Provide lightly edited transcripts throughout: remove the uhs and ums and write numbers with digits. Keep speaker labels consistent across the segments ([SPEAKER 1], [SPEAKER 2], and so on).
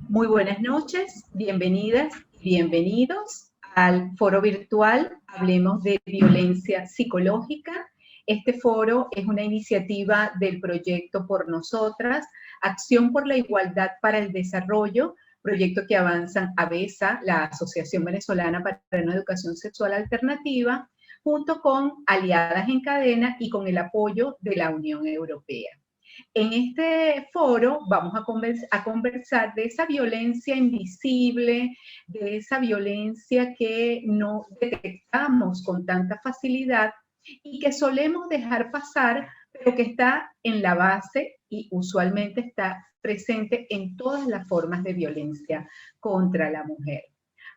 [SPEAKER 1] Muy buenas noches, bienvenidas y bienvenidos al foro virtual Hablemos de Violencia Psicológica. Este foro es una iniciativa del proyecto Por Nosotras, Acción por la Igualdad para el Desarrollo, proyecto que avanzan ABESA, la Asociación Venezolana para una Educación Sexual Alternativa, junto con Aliadas en Cadena y con el apoyo de la Unión Europea. En este foro vamos a conversar de esa violencia invisible, de esa violencia que no detectamos con tanta facilidad y que solemos dejar pasar, pero que está en la base y usualmente está presente en todas las formas de violencia contra la mujer.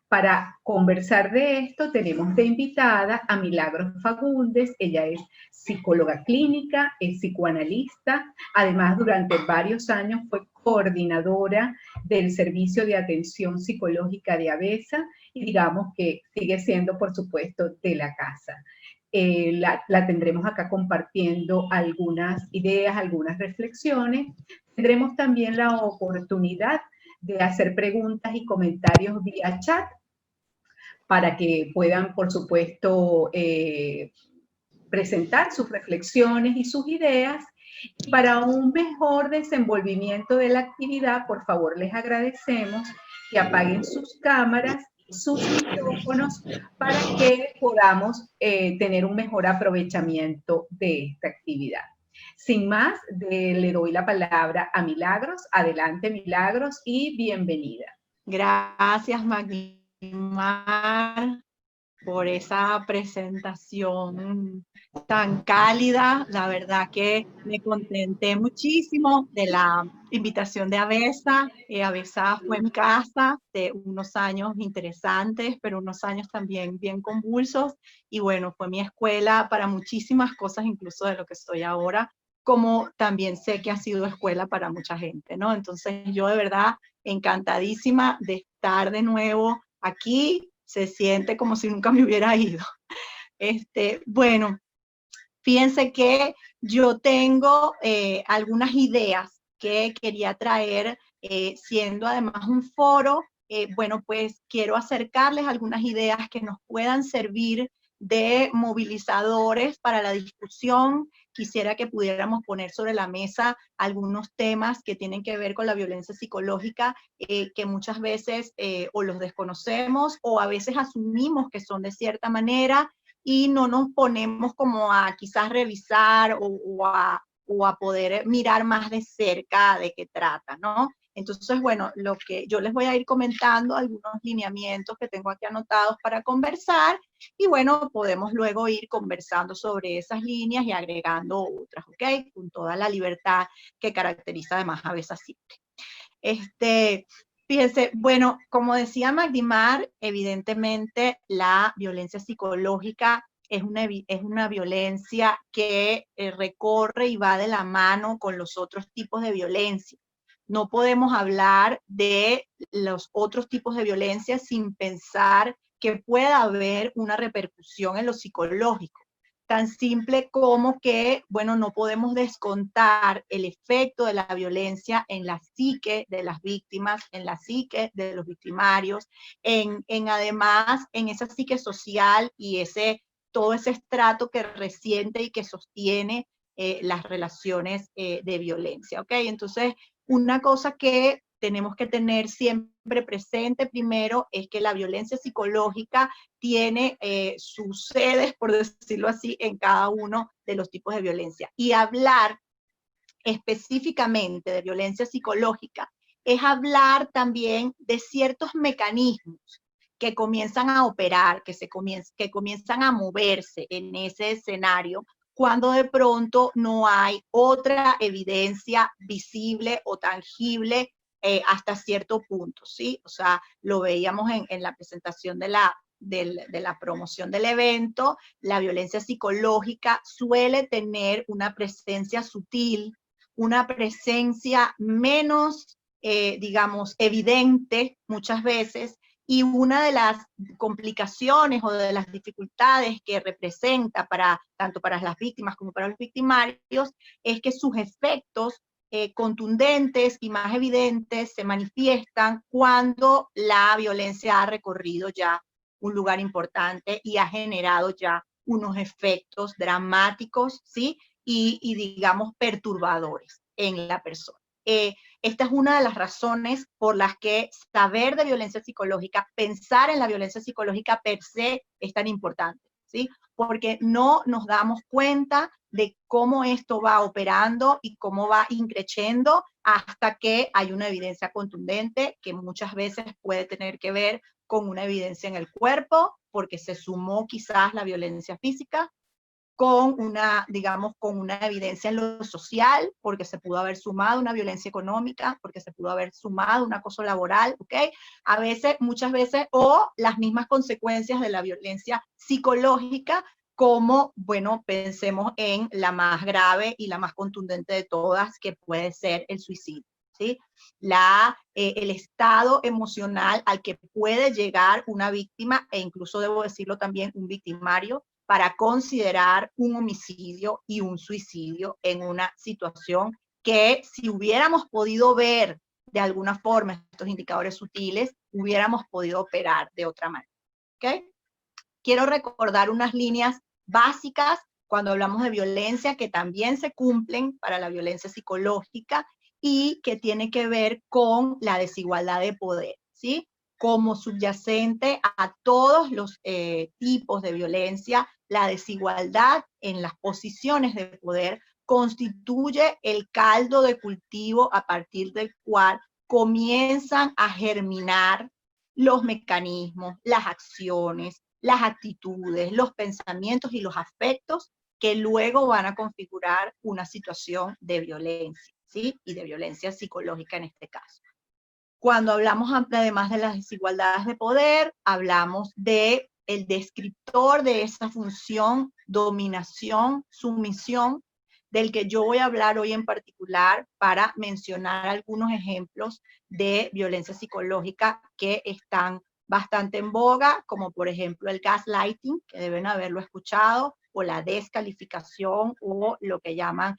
[SPEAKER 1] Para conversar de esto tenemos de invitada a Milagros Fagundes. Ella es psicóloga clínica, es psicoanalista, además durante varios años fue coordinadora del Servicio de Atención Psicológica de ABESA y digamos que sigue siendo, por supuesto, de la casa. La tendremos acá compartiendo algunas ideas, algunas reflexiones. Tendremos también la oportunidad de hacer preguntas y comentarios vía chat para que puedan, por supuesto, presentar sus reflexiones y sus ideas. Y para un mejor desenvolvimiento de la actividad, por favor, les agradecemos que apaguen sus cámaras y sus micrófonos para que podamos tener un mejor aprovechamiento de esta actividad. Sin más, le doy la palabra a Milagros. Adelante, Milagros, y bienvenida.
[SPEAKER 2] Gracias, Magdimar, por esa presentación tan cálida. La verdad que me contenté muchísimo de la invitación de ABESA. ABESA fue mi casa de unos años interesantes, pero unos años también bien convulsos. Y bueno, fue mi escuela para muchísimas cosas, incluso de lo que estoy ahora, como también sé que ha sido escuela para mucha gente, ¿no? Entonces yo de verdad encantadísima de estar de nuevo aquí. Se siente como si nunca me hubiera ido. Bueno, fíjense que yo tengo algunas ideas que quería traer, siendo además un foro. Bueno, pues quiero acercarles algunas ideas que nos puedan servir de movilizadores para la discusión. Quisiera que pudiéramos poner sobre la mesa algunos temas que tienen que ver con la violencia psicológica, que muchas veces o los desconocemos o a veces asumimos que son de cierta manera, y no nos ponemos como a quizás revisar o a poder mirar más de cerca de qué trata, ¿no? Entonces, bueno, lo que yo les voy a ir comentando, algunos lineamientos que tengo aquí anotados para conversar, y bueno, podemos luego ir conversando sobre esas líneas y agregando otras, ¿ok? Con toda la libertad que caracteriza además a veces siempre. Fíjense, bueno, como decía Magdimar, evidentemente la violencia psicológica es una violencia que recorre y va de la mano con los otros tipos de violencia. No podemos hablar de los otros tipos de violencia sin pensar que pueda haber una repercusión en lo psicológico. Tan simple como que, bueno, no podemos descontar el efecto de la violencia en la psique de las víctimas, en la psique de los victimarios, además en esa psique social y todo ese estrato que resiente y que sostiene las relaciones de violencia, ¿ok? Entonces, una cosa que tenemos que tener siempre presente primero es que la violencia psicológica tiene sus sedes, por decirlo así, en cada uno de los tipos de violencia. Y hablar específicamente de violencia psicológica es hablar también de ciertos mecanismos que comienzan a operar, que comienzan a moverse en ese escenario cuando de pronto no hay otra evidencia visible o tangible hasta cierto punto, ¿sí? O sea, lo veíamos en la presentación de la promoción del evento. La violencia psicológica suele tener una presencia sutil, una presencia menos, digamos, evidente muchas veces, y una de las complicaciones o de las dificultades que representa tanto para las víctimas como para los victimarios es que sus efectos contundentes y más evidentes se manifiestan cuando la violencia ha recorrido ya un lugar importante y ha generado ya unos efectos dramáticos, ¿sí? Y digamos, perturbadores en la persona. Esta es una de las razones por las que saber de violencia psicológica, pensar en la violencia psicológica per se es tan importante, ¿sí? Porque no nos damos cuenta de cómo esto va operando y cómo va increciendo hasta que hay una evidencia contundente que muchas veces puede tener que ver con una evidencia en el cuerpo, porque se sumó quizás la violencia física, con una, digamos, con una evidencia en lo social, porque se pudo haber sumado una violencia económica, porque se pudo haber sumado un acoso laboral, ¿ok? A veces, muchas veces, o las mismas consecuencias de la violencia psicológica, como, bueno, pensemos en la más grave y la más contundente de todas, que puede ser el suicidio, ¿sí? El estado emocional al que puede llegar una víctima, e incluso debo decirlo también, un victimario, para considerar un homicidio y un suicidio en una situación que si hubiéramos podido ver de alguna forma estos indicadores sutiles, hubiéramos podido operar de otra manera. ¿Okay? Quiero recordar unas líneas básicas cuando hablamos de violencia que también se cumplen para la violencia psicológica y que tiene que ver con la desigualdad de poder, ¿sí? Como subyacente a todos los tipos de violencia, la desigualdad en las posiciones de poder constituye el caldo de cultivo a partir del cual comienzan a germinar los mecanismos, las acciones, las actitudes, los pensamientos y los afectos que luego van a configurar una situación de violencia, ¿sí? Y de violencia psicológica en este caso. Cuando hablamos además de las desigualdades de poder, hablamos de el descriptor de esa función, dominación, sumisión, del que yo voy a hablar hoy en particular para mencionar algunos ejemplos de violencia psicológica que están bastante en boga, como por ejemplo el gaslighting, que deben haberlo escuchado, o la descalificación, o lo que llaman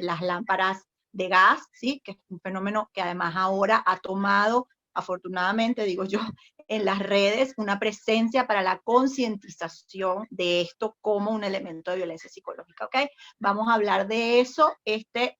[SPEAKER 2] las lámparas de gas, ¿sí? Que es un fenómeno que además ahora ha tomado, afortunadamente, digo yo, en las redes una presencia para la concientización de esto como un elemento de violencia psicológica, ¿ok? Vamos a hablar de eso,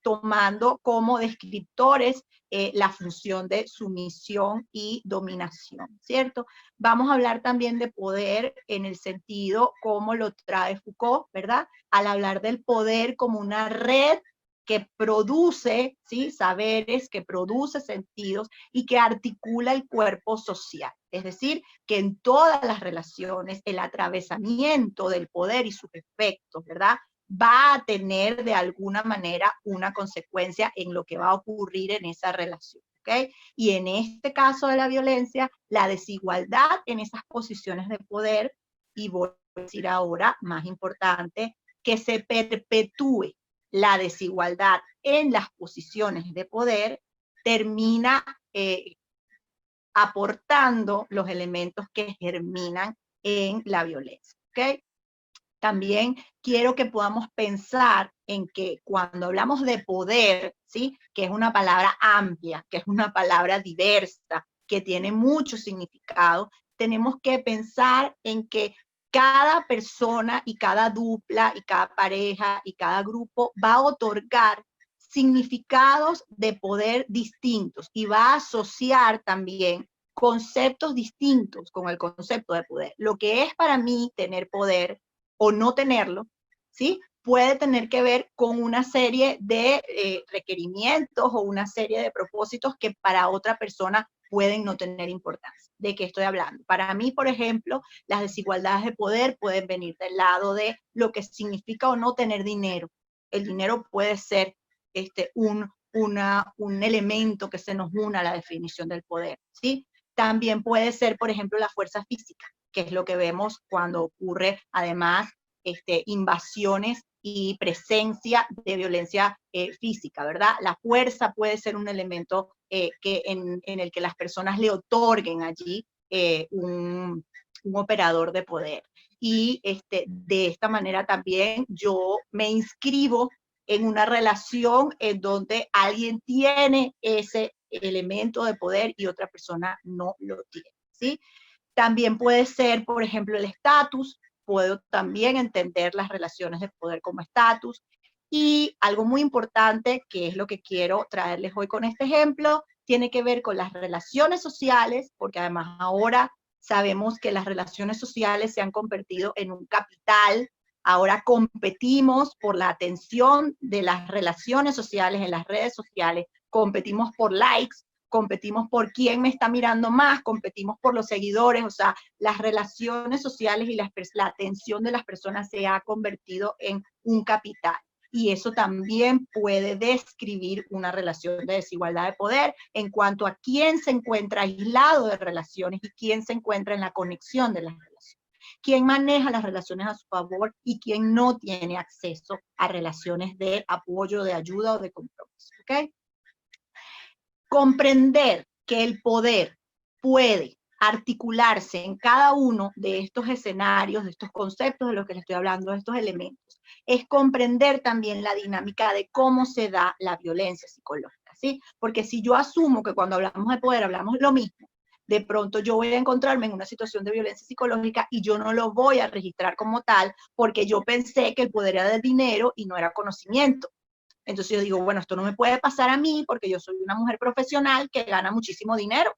[SPEAKER 2] tomando como descriptores la función de sumisión y dominación, ¿cierto? Vamos a hablar también de poder en el sentido como lo trae Foucault, ¿verdad? Al hablar del poder como una red que produce, ¿sí? Saberes, que produce sentidos y que articula el cuerpo social. Es decir, que en todas las relaciones el atravesamiento del poder y sus efectos, ¿verdad? Va a tener de alguna manera una consecuencia en lo que va a ocurrir en esa relación. ¿Okay? Y en este caso de la violencia, la desigualdad en esas posiciones de poder, y voy a decir ahora, más importante, que se perpetúe la desigualdad en las posiciones de poder, termina aportando los elementos que germinan en la violencia. ¿Okay? También quiero que podamos pensar en que cuando hablamos de poder, ¿sí? Que es una palabra amplia, que es una palabra diversa, que tiene mucho significado, tenemos que pensar en que cada persona y cada dupla y cada pareja y cada grupo va a otorgar significados de poder distintos y va a asociar también conceptos distintos con el concepto de poder. Lo que es para mí tener poder o no tenerlo, ¿sí? Puede tener que ver con una serie de requerimientos o una serie de propósitos que para otra persona pueden no tener importancia. ¿De qué estoy hablando? Para mí, por ejemplo, las desigualdades de poder pueden venir del lado de lo que significa o no tener dinero. El dinero puede ser un elemento que se nos una a la definición del poder, ¿sí? También puede ser, por ejemplo, la fuerza física, que es lo que vemos cuando ocurre, además, invasiones y presencia de violencia física, ¿verdad? La fuerza puede ser un elemento en el que las personas le otorguen allí un operador de poder. Y de esta manera también yo me inscribo en una relación en donde alguien tiene ese elemento de poder y otra persona no lo tiene, ¿sí? También puede ser, por ejemplo, el estatus. Puedo también entender las relaciones de poder como estatus. Y algo muy importante, que es lo que quiero traerles hoy con este ejemplo, tiene que ver con las relaciones sociales, porque además ahora sabemos que las relaciones sociales se han convertido en un capital. Ahora competimos por la atención de las relaciones sociales en las redes sociales, competimos por likes, competimos por quién me está mirando más, competimos por los seguidores, o sea, las relaciones sociales y la atención de las personas se ha convertido en un capital. Y eso también puede describir una relación de desigualdad de poder en cuanto a quién se encuentra aislado de relaciones y quién se encuentra en la conexión de las relaciones. Quién maneja las relaciones a su favor y quién no tiene acceso a relaciones de apoyo, de ayuda o de compromiso. ¿Ok? Comprender que el poder puede articularse en cada uno de estos escenarios, de estos conceptos de los que les estoy hablando, de estos elementos, es comprender también la dinámica de cómo se da la violencia psicológica, ¿sí? Porque si yo asumo que cuando hablamos de poder hablamos lo mismo, de pronto yo voy a encontrarme en una situación de violencia psicológica y yo no lo voy a registrar como tal porque yo pensé que el poder era del dinero y no era conocimiento. Entonces yo digo, bueno, esto no me puede pasar a mí porque yo soy una mujer profesional que gana muchísimo dinero.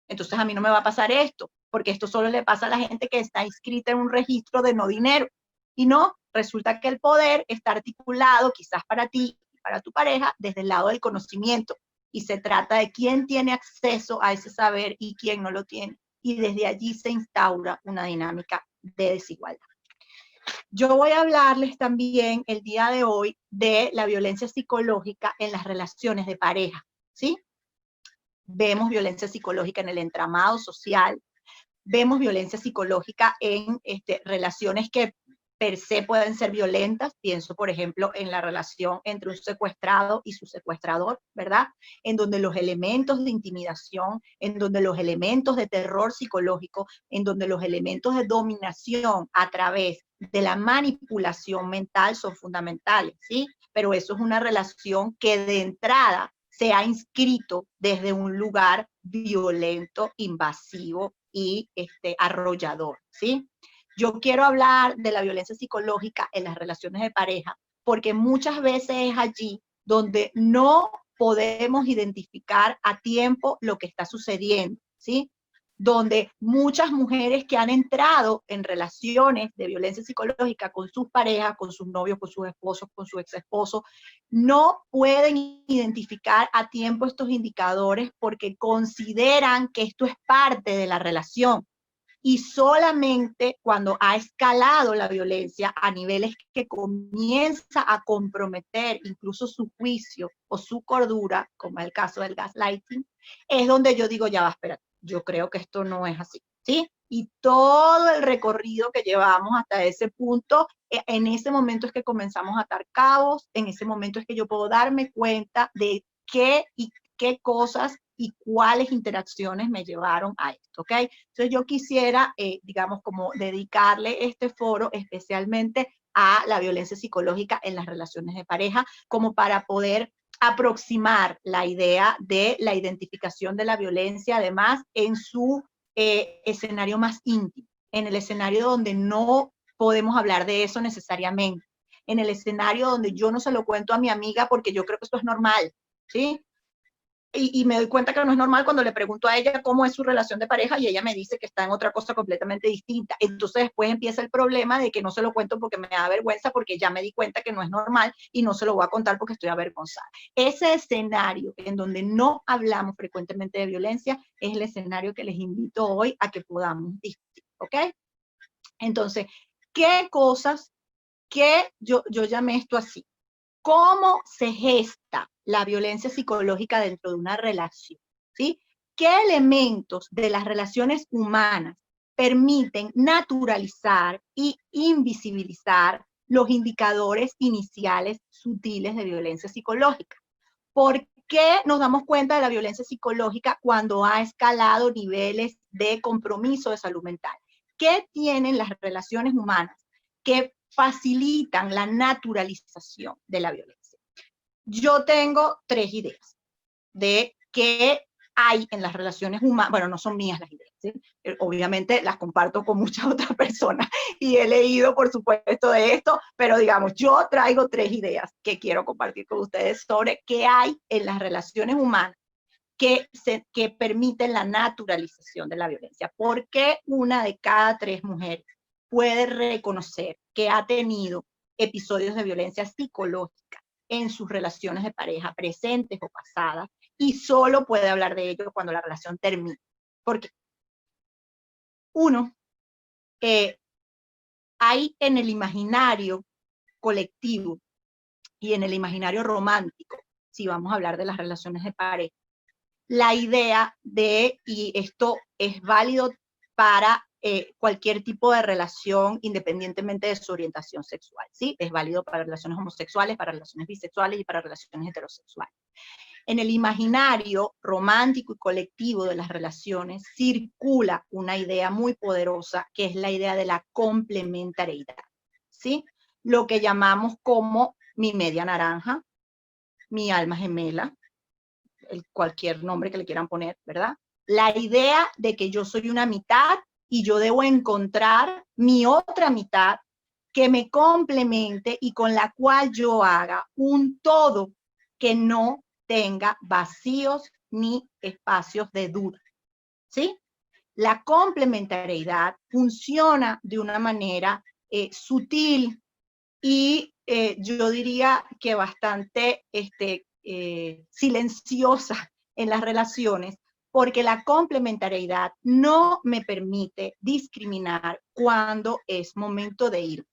[SPEAKER 2] Entonces a mí no me va a pasar esto, porque esto solo le pasa a la gente que está inscrita en un registro de no dinero. Y no, resulta que el poder está articulado quizás para ti y para tu pareja desde el lado del conocimiento. Y se trata de quién tiene acceso a ese saber y quién no lo tiene. Y desde allí se instaura una dinámica de desigualdad. Yo voy a hablarles también el día de hoy de la violencia psicológica en las relaciones de pareja, ¿sí? Vemos violencia psicológica en el entramado social, vemos violencia psicológica en relaciones que per se pueden ser violentas. Pienso, por ejemplo, en la relación entre un secuestrado y su secuestrador, ¿verdad? En donde los elementos de intimidación, en donde los elementos de terror psicológico, en donde los elementos de dominación a través de la manipulación mental son fundamentales, ¿sí? Pero eso es una relación que de entrada se ha inscrito desde un lugar violento, invasivo y arrollador, ¿sí? Yo quiero hablar de la violencia psicológica en las relaciones de pareja, porque muchas veces es allí donde no podemos identificar a tiempo lo que está sucediendo, ¿sí? Donde muchas mujeres que han entrado en relaciones de violencia psicológica con sus parejas, con sus novios, con sus esposos, con su ex esposo, no pueden identificar a tiempo estos indicadores porque consideran que esto es parte de la relación. Y solamente cuando ha escalado la violencia a niveles que comienza a comprometer incluso su juicio o su cordura, como es el caso del gaslighting, es donde yo digo, ya va, espera, yo creo que esto no es así, ¿sí? Y todo el recorrido que llevamos hasta ese punto, en ese momento es que comenzamos a atar cabos, en ese momento es que yo puedo darme cuenta de qué y qué cosas y cuáles interacciones me llevaron a esto, ¿ok? Entonces yo quisiera, digamos, como dedicarle este foro especialmente a la violencia psicológica en las relaciones de pareja, como para poder aproximar la idea de la identificación de la violencia, además, en su escenario más íntimo, en el escenario donde no podemos hablar de eso necesariamente, en el escenario donde yo no se lo cuento a mi amiga porque yo creo que esto es normal, ¿sí? Y me doy cuenta que no es normal cuando le pregunto a ella cómo es su relación de pareja y ella me dice que está en otra cosa completamente distinta. Entonces después empieza el problema de que no se lo cuento porque me da vergüenza, porque ya me di cuenta que no es normal y no se lo voy a contar porque estoy avergonzada. Ese escenario en donde no hablamos frecuentemente de violencia es el escenario que les invito hoy a que podamos discutir, ¿ok? Entonces, ¿qué cosas que yo llamé esto así? ¿Cómo se gesta la violencia psicológica dentro de una relación? ¿Sí? ¿Qué elementos de las relaciones humanas permiten naturalizar y invisibilizar los indicadores iniciales sutiles de violencia psicológica? ¿Por qué nos damos cuenta de la violencia psicológica cuando ha escalado niveles de compromiso de salud mental? ¿Qué tienen las relaciones humanas que facilitan la naturalización de la violencia? yo tengo 3 ideas de qué hay en las relaciones humanas. Bueno, no son mías las ideas, ¿sí? Obviamente las comparto con muchas otras personas y he leído, por supuesto, de esto, pero digamos, yo traigo 3 ideas que quiero compartir con ustedes sobre qué hay en las relaciones humanas que permiten la naturalización de la violencia. ¿Por qué una de cada 3 mujeres puede reconocer que ha tenido episodios de violencia psicológica en sus relaciones de pareja, presentes o pasadas, y solo puede hablar de ello cuando la relación termina? Porque uno, hay en el imaginario colectivo y en el imaginario romántico, si vamos a hablar de las relaciones de pareja, la idea de, y esto es válido para cualquier tipo de relación, independientemente de su orientación sexual, ¿sí? Es válido para relaciones homosexuales, para relaciones bisexuales y para relaciones heterosexuales. En el imaginario romántico y colectivo de las relaciones circula una idea muy poderosa, que es la idea de la complementariedad, ¿sí? Lo que llamamos como mi media naranja, mi alma gemela, cualquier nombre que le quieran poner, ¿verdad? La idea de que yo soy una mitad y yo debo encontrar mi otra mitad que me complemente y con la cual yo haga un todo que no tenga vacíos ni espacios de duda, ¿sí? La complementariedad funciona de una manera sutil y yo diría que bastante silenciosa en las relaciones, porque la complementariedad no me permite discriminar cuando es momento de ir.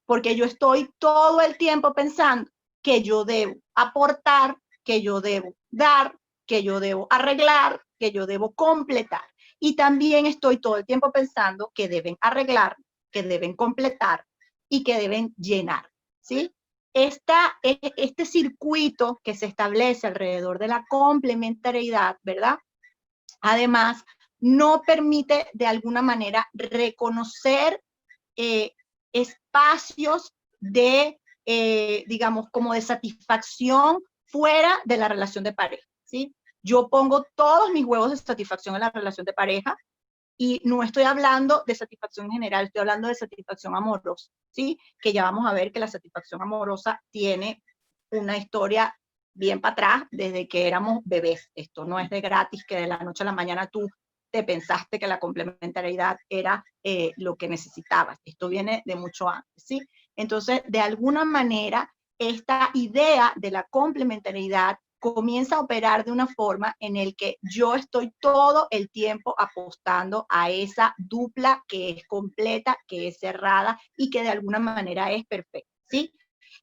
[SPEAKER 2] Porque yo estoy todo el tiempo pensando que yo debo aportar, que yo debo dar, que yo debo arreglar, que yo debo completar. Y también estoy todo el tiempo pensando que deben arreglar, que deben completar y que deben llenar, ¿sí? Este circuito que se establece alrededor de la complementariedad, ¿verdad? Además, no permite de alguna manera reconocer espacios de, digamos, como de satisfacción fuera de la relación de pareja, ¿sí? Yo pongo todos mis huevos de satisfacción en la relación de pareja y no estoy hablando de satisfacción en general, estoy hablando de satisfacción amorosa, ¿sí? Que ya vamos a ver que la satisfacción amorosa tiene una historia bien para atrás desde que éramos bebés. Esto no es de gratis que de la noche a la mañana tú te pensaste que la complementariedad era lo que necesitabas. Esto viene de mucho antes, ¿sí? Entonces, de alguna manera, esta idea de la complementariedad comienza a operar de una forma en el que yo estoy todo el tiempo apostando a esa dupla que es completa, que es cerrada y que de alguna manera es perfecta, ¿sí?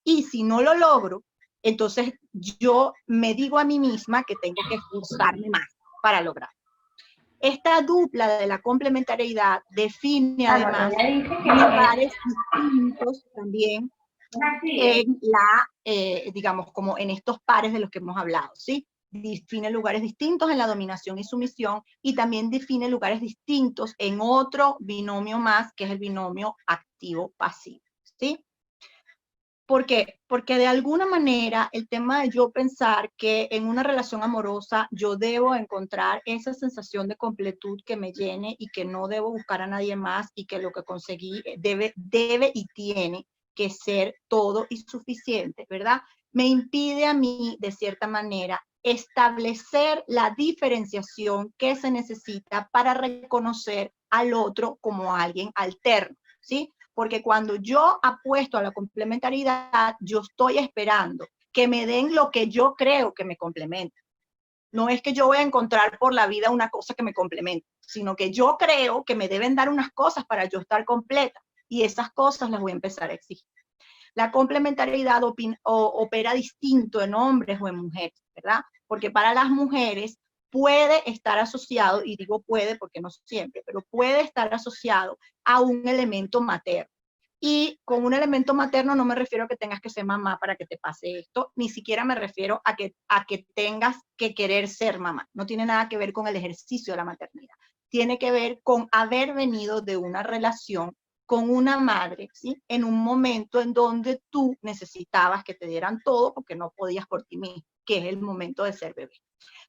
[SPEAKER 2] Y si no lo logro, entonces yo me digo a mí misma que tengo que esforzarme más para lograrlo. Esta dupla de la complementariedad define además lugares distintos también en digamos, como en estos pares de los que hemos hablado, ¿sí? Define lugares distintos en la dominación y sumisión y también define lugares distintos en otro binomio más, que es el binomio activo-pasivo, ¿sí? ¿Por qué? Porque de alguna manera el tema de yo pensar que en una relación amorosa yo debo encontrar esa sensación de completud que me llene y que no debo buscar a nadie más y que lo que conseguí debe y tiene que ser todo y suficiente, ¿verdad? Me impide a mí, de cierta manera, establecer la diferenciación que se necesita para reconocer al otro como alguien alterno, ¿sí? Porque cuando yo apuesto a la complementariedad, yo estoy esperando que me den lo que yo creo que me complementa. No es que yo voy a encontrar por la vida una cosa que me complemente, sino que yo creo que me deben dar unas cosas para yo estar completa y esas cosas las voy a empezar a exigir. La complementariedad opera distinto en hombres o en mujeres, ¿verdad? Porque para las mujeres puede estar asociado, y digo puede porque no siempre, pero puede estar asociado a un elemento materno. Y con un elemento materno no me refiero a que tengas que ser mamá para que te pase esto, ni siquiera me refiero a que tengas que querer ser mamá. No tiene nada que ver con el ejercicio de la maternidad. Tiene que ver con haber venido de una relación con una madre, ¿sí? En un momento en donde tú necesitabas que te dieran todo porque no podías por ti mismo, que es el momento de ser bebé.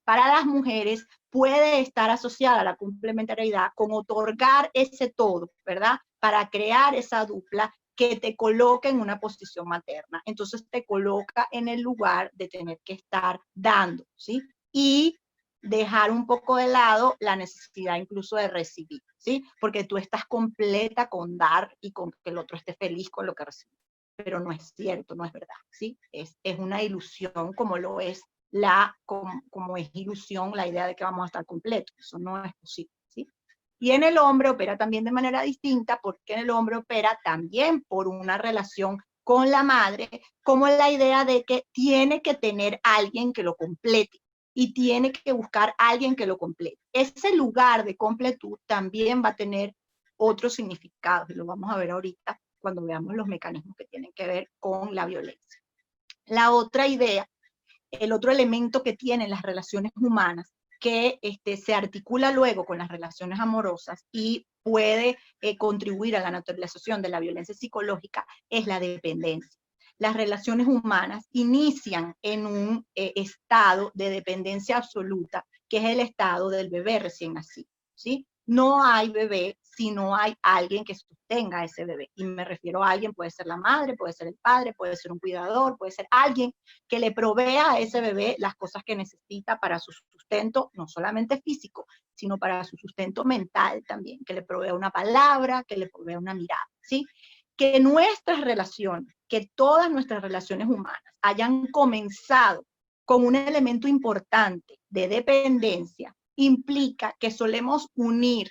[SPEAKER 2] Para las mujeres puede estar asociada a la complementariedad con otorgar ese todo, ¿verdad? Para crear esa dupla que te coloca en una posición materna. Entonces te coloca en el lugar de tener que estar dando, ¿sí? Y dejar un poco de lado la necesidad incluso de recibir, ¿sí? Porque tú estás completa con dar y con que el otro esté feliz con lo que recibe. Pero no es cierto, no es verdad, ¿sí? Es una ilusión como lo es como es ilusión la idea de que vamos a estar completos. Eso no es posible, ¿sí? Y en el hombre opera también de manera distinta, porque en el hombre opera también por una relación con la madre, como la idea de que tiene que tener alguien que lo complete y tiene que buscar alguien que lo complete. Ese lugar de completud también va a tener otros significados, y lo vamos a ver ahorita cuando veamos los mecanismos que tienen que ver con la violencia. La otra idea, el otro elemento que tienen las relaciones humanas, que se articula luego con las relaciones amorosas y puede contribuir a la naturalización de la violencia psicológica, es la dependencia. Las relaciones humanas inician en un estado de dependencia absoluta, que es el estado del bebé recién nacido, ¿sí? No hay bebé si no hay alguien que sostenga a ese bebé. Y me refiero a alguien, puede ser la madre, puede ser el padre, puede ser un cuidador, puede ser alguien que le provea a ese bebé las cosas que necesita para su sustento, no solamente físico, sino para su sustento mental también, que le provea una palabra, que le provea una mirada, ¿sí? Que nuestras relaciones, que todas nuestras relaciones humanas hayan comenzado con un elemento importante de dependencia, implica que solemos unir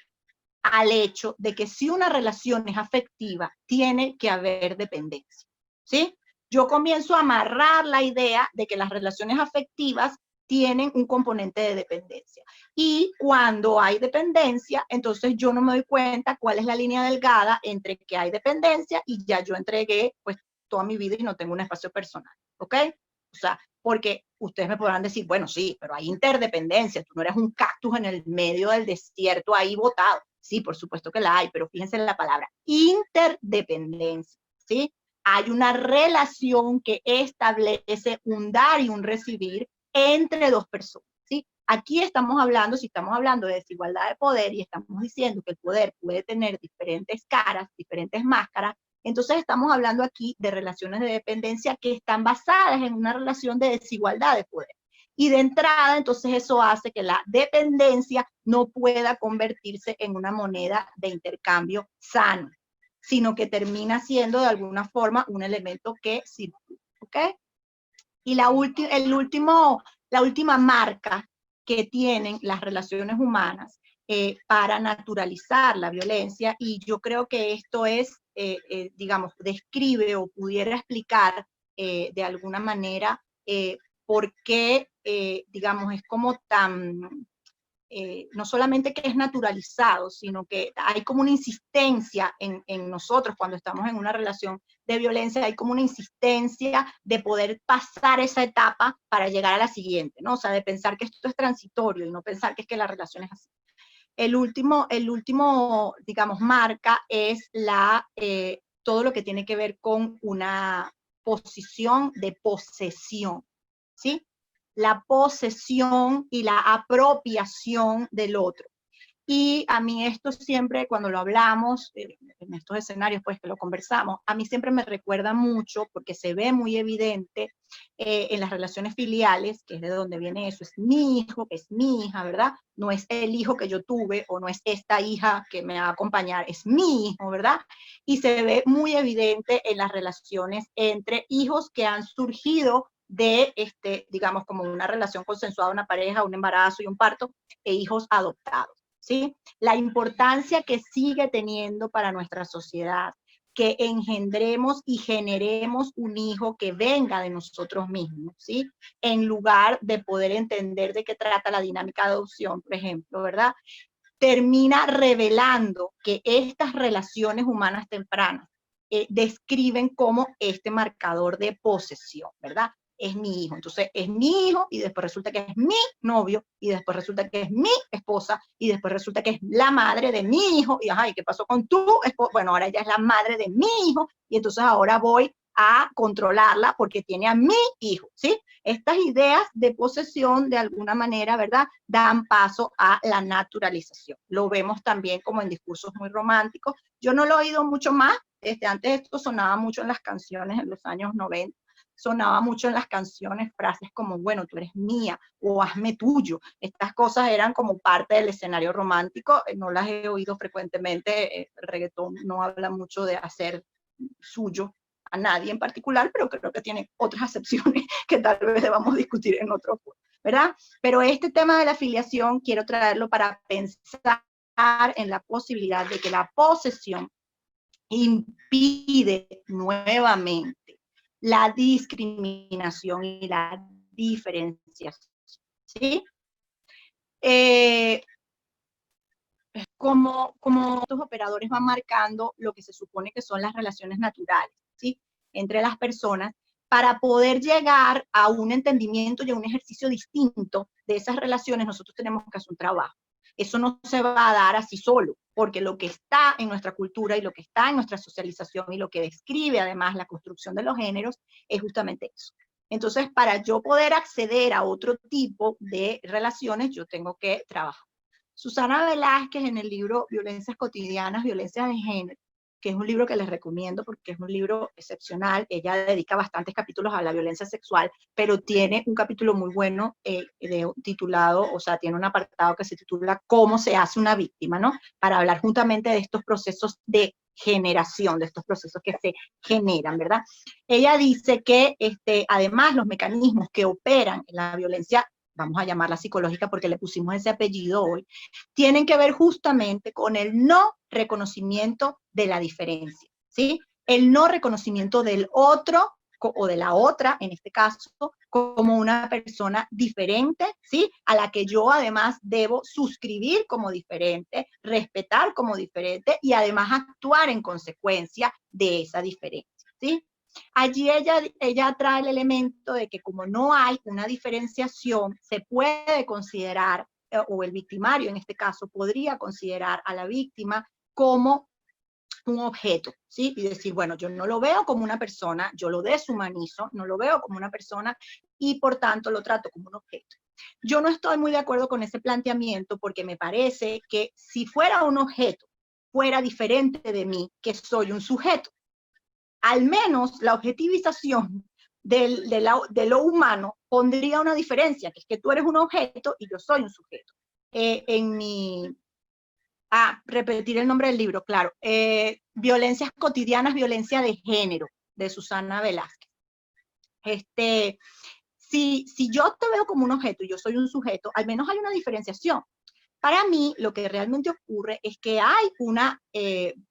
[SPEAKER 2] al hecho de que si una relación es afectiva, tiene que haber dependencia, ¿sí? Yo comienzo a amarrar la idea de que las relaciones afectivas tienen un componente de dependencia. Y cuando hay dependencia, entonces yo no me doy cuenta cuál es la línea delgada entre que hay dependencia y ya yo entregué pues toda mi vida y no tengo un espacio personal, ¿ok? O sea, porque ustedes me podrán decir, bueno, sí, pero hay interdependencia, tú no eres un cactus en el medio del desierto ahí botado. Sí, por supuesto que la hay, pero fíjense en la palabra interdependencia, ¿sí? Hay una relación que establece un dar y un recibir entre dos personas, ¿sí? Aquí estamos hablando, si estamos hablando de desigualdad de poder y estamos diciendo que el poder puede tener diferentes caras, diferentes máscaras, entonces estamos hablando aquí de relaciones de dependencia que están basadas en una relación de desigualdad de poder. Y de entrada, entonces eso hace que la dependencia no pueda convertirse en una moneda de intercambio sano, sino que termina siendo de alguna forma un elemento que circula, ¿ok? Y la última marca que tienen las relaciones humanas para naturalizar la violencia, y yo creo que esto es, digamos, describe o pudiera explicar de alguna manera por qué, digamos, es como tan, no solamente que es naturalizado, sino que hay como una insistencia en nosotros cuando estamos en una relación de violencia, hay como una insistencia de poder pasar esa etapa para llegar a la siguiente, ¿no? O sea, de pensar que esto es transitorio y no pensar que es que la relación es así. El último, digamos, marca es todo lo que tiene que ver con una posición de posesión, ¿sí? La posesión y la apropiación del otro. Y a mí esto siempre, cuando lo hablamos, en estos escenarios, pues que lo conversamos, a mí siempre me recuerda mucho, porque se ve muy evidente en las relaciones filiales, que es de donde viene eso, es mi hijo, es mi hija, ¿verdad? No es el hijo que yo tuve, o no es esta hija que me va a acompañar, es mi hijo, ¿verdad? Y se ve muy evidente en las relaciones entre hijos que han surgido de, digamos, como una relación consensuada, una pareja, un embarazo y un parto, e hijos adoptados. ¿Sí? La importancia que sigue teniendo para nuestra sociedad, que engendremos y generemos un hijo que venga de nosotros mismos, ¿sí? En lugar de poder entender de qué trata la dinámica de adopción, por ejemplo, ¿verdad? Termina revelando que estas relaciones humanas tempranas describen como este marcador de posesión, ¿verdad? es mi hijo. Entonces es mi hijo y después resulta que es mi novio y después resulta que es mi esposa y después resulta que es la madre de mi hijo y ajá, ¿y qué pasó con tu esposa? Bueno, ahora ella es la madre de mi hijo y entonces ahora voy a controlarla porque tiene a mi hijo, ¿sí? Estas ideas de posesión de alguna manera, ¿verdad? Dan paso a la naturalización. Lo vemos también como en discursos muy románticos. Yo no lo he oído mucho más, antes esto sonaba mucho en las canciones en los años 90, sonaba mucho en las canciones frases como, bueno, tú eres mía o hazme tuyo. Estas cosas eran como parte del escenario romántico, no las he oído frecuentemente, el reggaetón no habla mucho de hacer suyo a nadie en particular, pero creo que tiene otras acepciones que tal vez debamos discutir en otro punto, ¿verdad? Pero este tema de la afiliación quiero traerlo para pensar en la posibilidad de que la posesión impide nuevamente la discriminación y la diferenciación, ¿sí? Como estos operadores van marcando lo que se supone que son las relaciones naturales, ¿sí? Entre las personas, para poder llegar a un entendimiento y a un ejercicio distinto de esas relaciones, nosotros tenemos que hacer un trabajo. Eso no se va a dar así solo, porque lo que está en nuestra cultura y lo que está en nuestra socialización y lo que describe además la construcción de los géneros es justamente eso. Entonces, para yo poder acceder a otro tipo de relaciones, yo tengo que trabajar. Susana Velázquez en el libro Violencias Cotidianas, Violencias de Género, que es un libro que les recomiendo porque es un libro excepcional. Ella dedica bastantes capítulos a la violencia sexual, pero tiene un capítulo muy bueno titulado, o sea, tiene un apartado que se titula ¿Cómo se hace una víctima?, ¿no? Para hablar juntamente de estos procesos de generación, de estos procesos que se generan, ¿verdad? Ella dice que además los mecanismos que operan en la violencia, vamos a llamarla psicológica porque le pusimos ese apellido hoy, tienen que ver justamente con el no reconocimiento de la diferencia, ¿sí? El no reconocimiento del otro o de la otra, en este caso, como una persona diferente, ¿sí? A la que yo además debo suscribir como diferente, respetar como diferente y además actuar en consecuencia de esa diferencia, ¿sí? Allí ella trae el elemento de que como no hay una diferenciación, se puede considerar, o el victimario en este caso, podría considerar a la víctima como un objeto, ¿sí? Y decir, bueno, yo no lo veo como una persona, yo lo deshumanizo, no lo veo como una persona y por tanto lo trato como un objeto. Yo no estoy muy de acuerdo con ese planteamiento porque me parece que si fuera un objeto, fuera diferente de mí, que soy un sujeto. Al menos la objetivización de lo humano pondría una diferencia, que es que tú eres un objeto y yo soy un sujeto. Repetir el nombre del libro, claro. Violencias cotidianas, violencia de género, de Susana Velázquez. Si yo te veo como un objeto y yo soy un sujeto, al menos hay una diferenciación. Para mí, lo que realmente ocurre es que hay una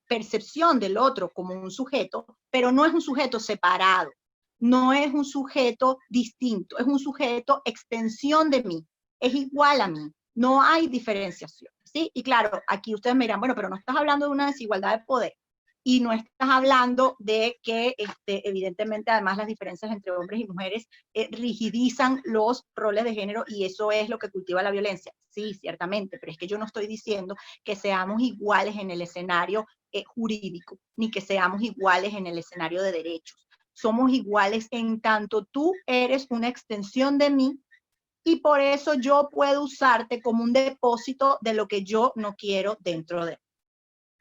[SPEAKER 2] percepción del otro como un sujeto, pero no es un sujeto separado, no es un sujeto distinto, es un sujeto extensión de mí, es igual a mí, no hay diferenciación, ¿sí? Y claro, aquí ustedes me dirán, bueno, pero no estás hablando de una desigualdad de poder y no estás hablando de que evidentemente además las diferencias entre hombres y mujeres rigidizan los roles de género y eso es lo que cultiva la violencia. Sí, ciertamente, pero es que yo no estoy diciendo que seamos iguales en el escenario jurídico, ni que seamos iguales en el escenario de derechos. Somos iguales en tanto tú eres una extensión de mí y por eso yo puedo usarte como un depósito de lo que yo no quiero dentro de mí,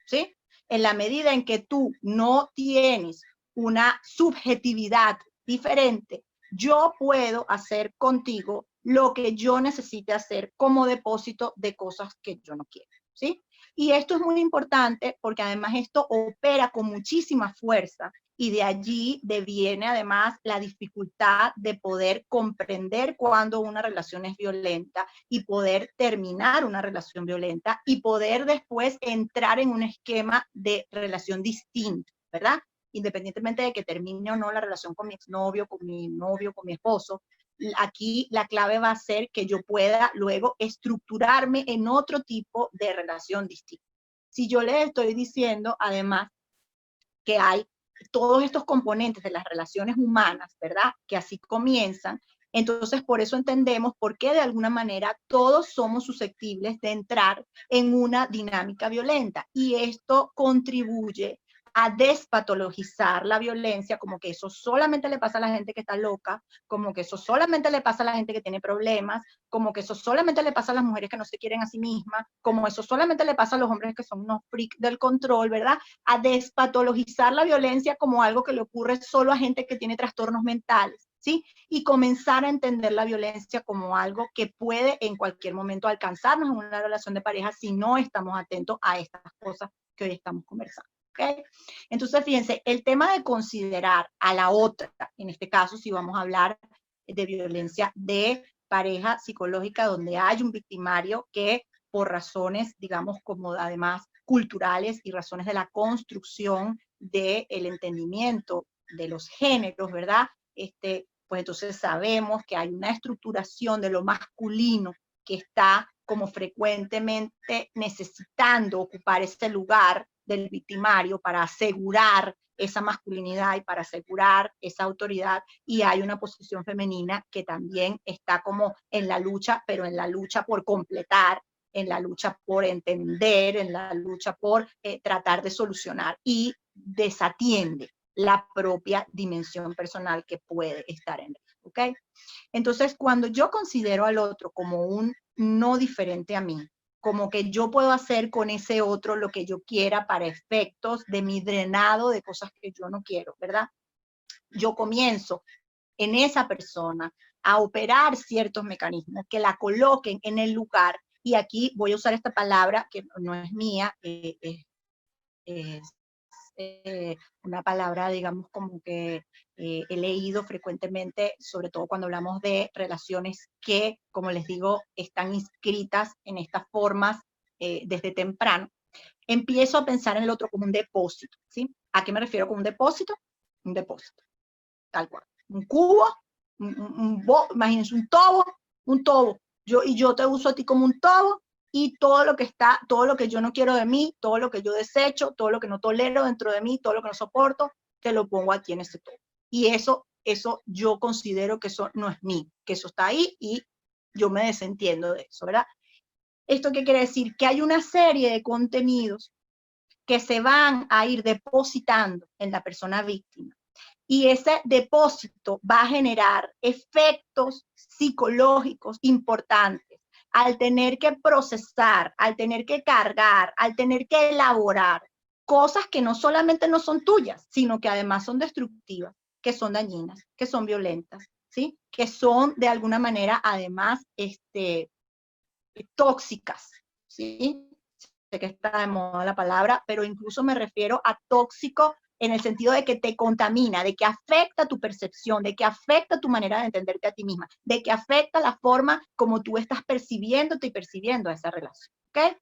[SPEAKER 2] ¿sí? En la medida en que tú no tienes una subjetividad diferente, yo puedo hacer contigo lo que yo necesite hacer como depósito de cosas que yo no quiero, ¿sí? Y esto es muy importante porque además esto opera con muchísima fuerza y de allí deviene además la dificultad de poder comprender cuando una relación es violenta y poder terminar una relación violenta y poder después entrar en un esquema de relación distinto, ¿verdad? Independientemente de que termine o no la relación con mi exnovio, con mi novio, con mi esposo, aquí la clave va a ser que yo pueda luego estructurarme en otro tipo de relación distinta. Si yo les estoy diciendo además que hay todos estos componentes de las relaciones humanas, ¿verdad? Que así comienzan. Entonces, por eso entendemos por qué de alguna manera todos somos susceptibles de entrar en una dinámica violenta. Y esto contribuye a despatologizar la violencia, como que eso solamente le pasa a la gente que está loca, como que eso solamente le pasa a la gente que tiene problemas, como que eso solamente le pasa a las mujeres que no se quieren a sí mismas, como eso solamente le pasa a los hombres que son unos freaks del control, ¿verdad? A despatologizar la violencia como algo que le ocurre solo a gente que tiene trastornos mentales, ¿sí? Y comenzar a entender la violencia como algo que puede en cualquier momento alcanzarnos en una relación de pareja si no estamos atentos a estas cosas que hoy estamos conversando. ¿Okay? Entonces, fíjense, el tema de considerar a la otra, en este caso, si vamos a hablar de violencia de pareja psicológica, donde hay un victimario que por razones, digamos, como además culturales y razones de la construcción del entendimiento de los géneros, ¿verdad? Pues entonces sabemos que hay una estructuración de lo masculino que está como frecuentemente necesitando ocupar ese lugar del victimario para asegurar esa masculinidad y para asegurar esa autoridad, y hay una posición femenina que también está como en la lucha, pero en la lucha por completar, en la lucha por entender, en la lucha por tratar de solucionar, y desatiende la propia dimensión personal que puede estar en él, ¿ok? Entonces, cuando yo considero al otro como un no diferente a mí, como que yo puedo hacer con ese otro lo que yo quiera para efectos de mi drenado de cosas que yo no quiero, ¿verdad? Yo comienzo en esa persona a operar ciertos mecanismos que la coloquen en el lugar, y aquí voy a usar esta palabra que no es mía, es una palabra, digamos, como que he leído frecuentemente, sobre todo cuando hablamos de relaciones que, como les digo, están inscritas en estas formas desde temprano. Empiezo a pensar en el otro como un depósito, ¿sí? ¿A qué me refiero con un depósito? Un depósito, tal cual. Un cubo, imagínense un tobo. Yo te uso a ti como un tobo, y todo lo que está, todo lo que yo no quiero de mí, todo lo que yo desecho, todo lo que no tolero dentro de mí, todo lo que no soporto, te lo pongo aquí en este tobo. Y eso yo considero que eso no es mío, que eso está ahí y yo me desentiendo de eso, ¿verdad? ¿Esto qué quiere decir? Que hay una serie de contenidos que se van a ir depositando en la persona víctima. Y ese depósito va a generar efectos psicológicos importantes al tener que procesar, al tener que cargar, al tener que elaborar cosas que no solamente no son tuyas, sino que además son destructivas, que son dañinas, que son violentas, ¿sí? Que son de alguna manera además tóxicas, ¿sí? Sé que está de moda la palabra, pero incluso me refiero a tóxico en el sentido de que te contamina, de que afecta tu percepción, de que afecta tu manera de entenderte a ti misma, de que afecta la forma como tú estás percibiéndote y percibiendo esa relación, ¿ok?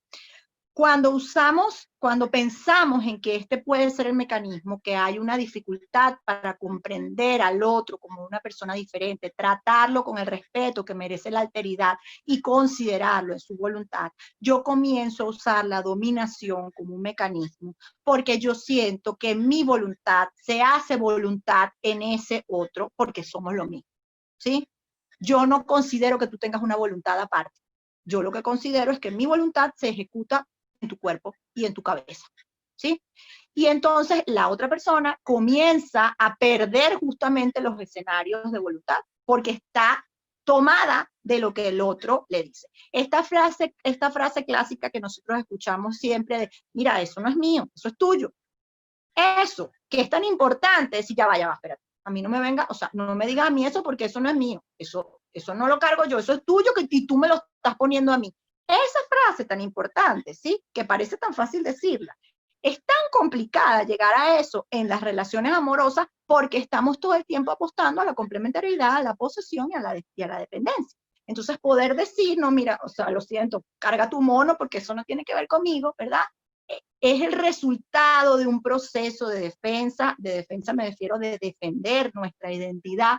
[SPEAKER 2] Cuando pensamos en que este puede ser el mecanismo, que hay una dificultad para comprender al otro como una persona diferente, tratarlo con el respeto que merece la alteridad y considerarlo en su voluntad, yo comienzo a usar la dominación como un mecanismo, porque yo siento que mi voluntad se hace voluntad en ese otro, porque somos lo mismo, ¿sí? Yo no considero que tú tengas una voluntad aparte. Yo lo que considero es que mi voluntad se ejecuta en tu cuerpo y en tu cabeza, ¿sí? Y entonces la otra persona comienza a perder justamente los escenarios de voluntad, porque está tomada de lo que el otro le dice. Esta frase clásica que nosotros escuchamos siempre de, mira, eso no es mío, eso es tuyo. Eso, que es tan importante, decir, ya va, espérate. A mí no me venga, o sea, no me digas a mí eso porque eso no es mío. Eso no lo cargo yo, eso es tuyo y tú me lo estás poniendo a mí. Esa frase tan importante, ¿sí? Que parece tan fácil decirla. Es tan complicada llegar a eso en las relaciones amorosas porque estamos todo el tiempo apostando a la complementariedad, a la posesión y a la dependencia. Entonces poder decir, no, mira, o sea, lo siento, carga tu mono porque eso no tiene que ver conmigo, ¿verdad? Es el resultado de un proceso de defensa me refiero de defender nuestra identidad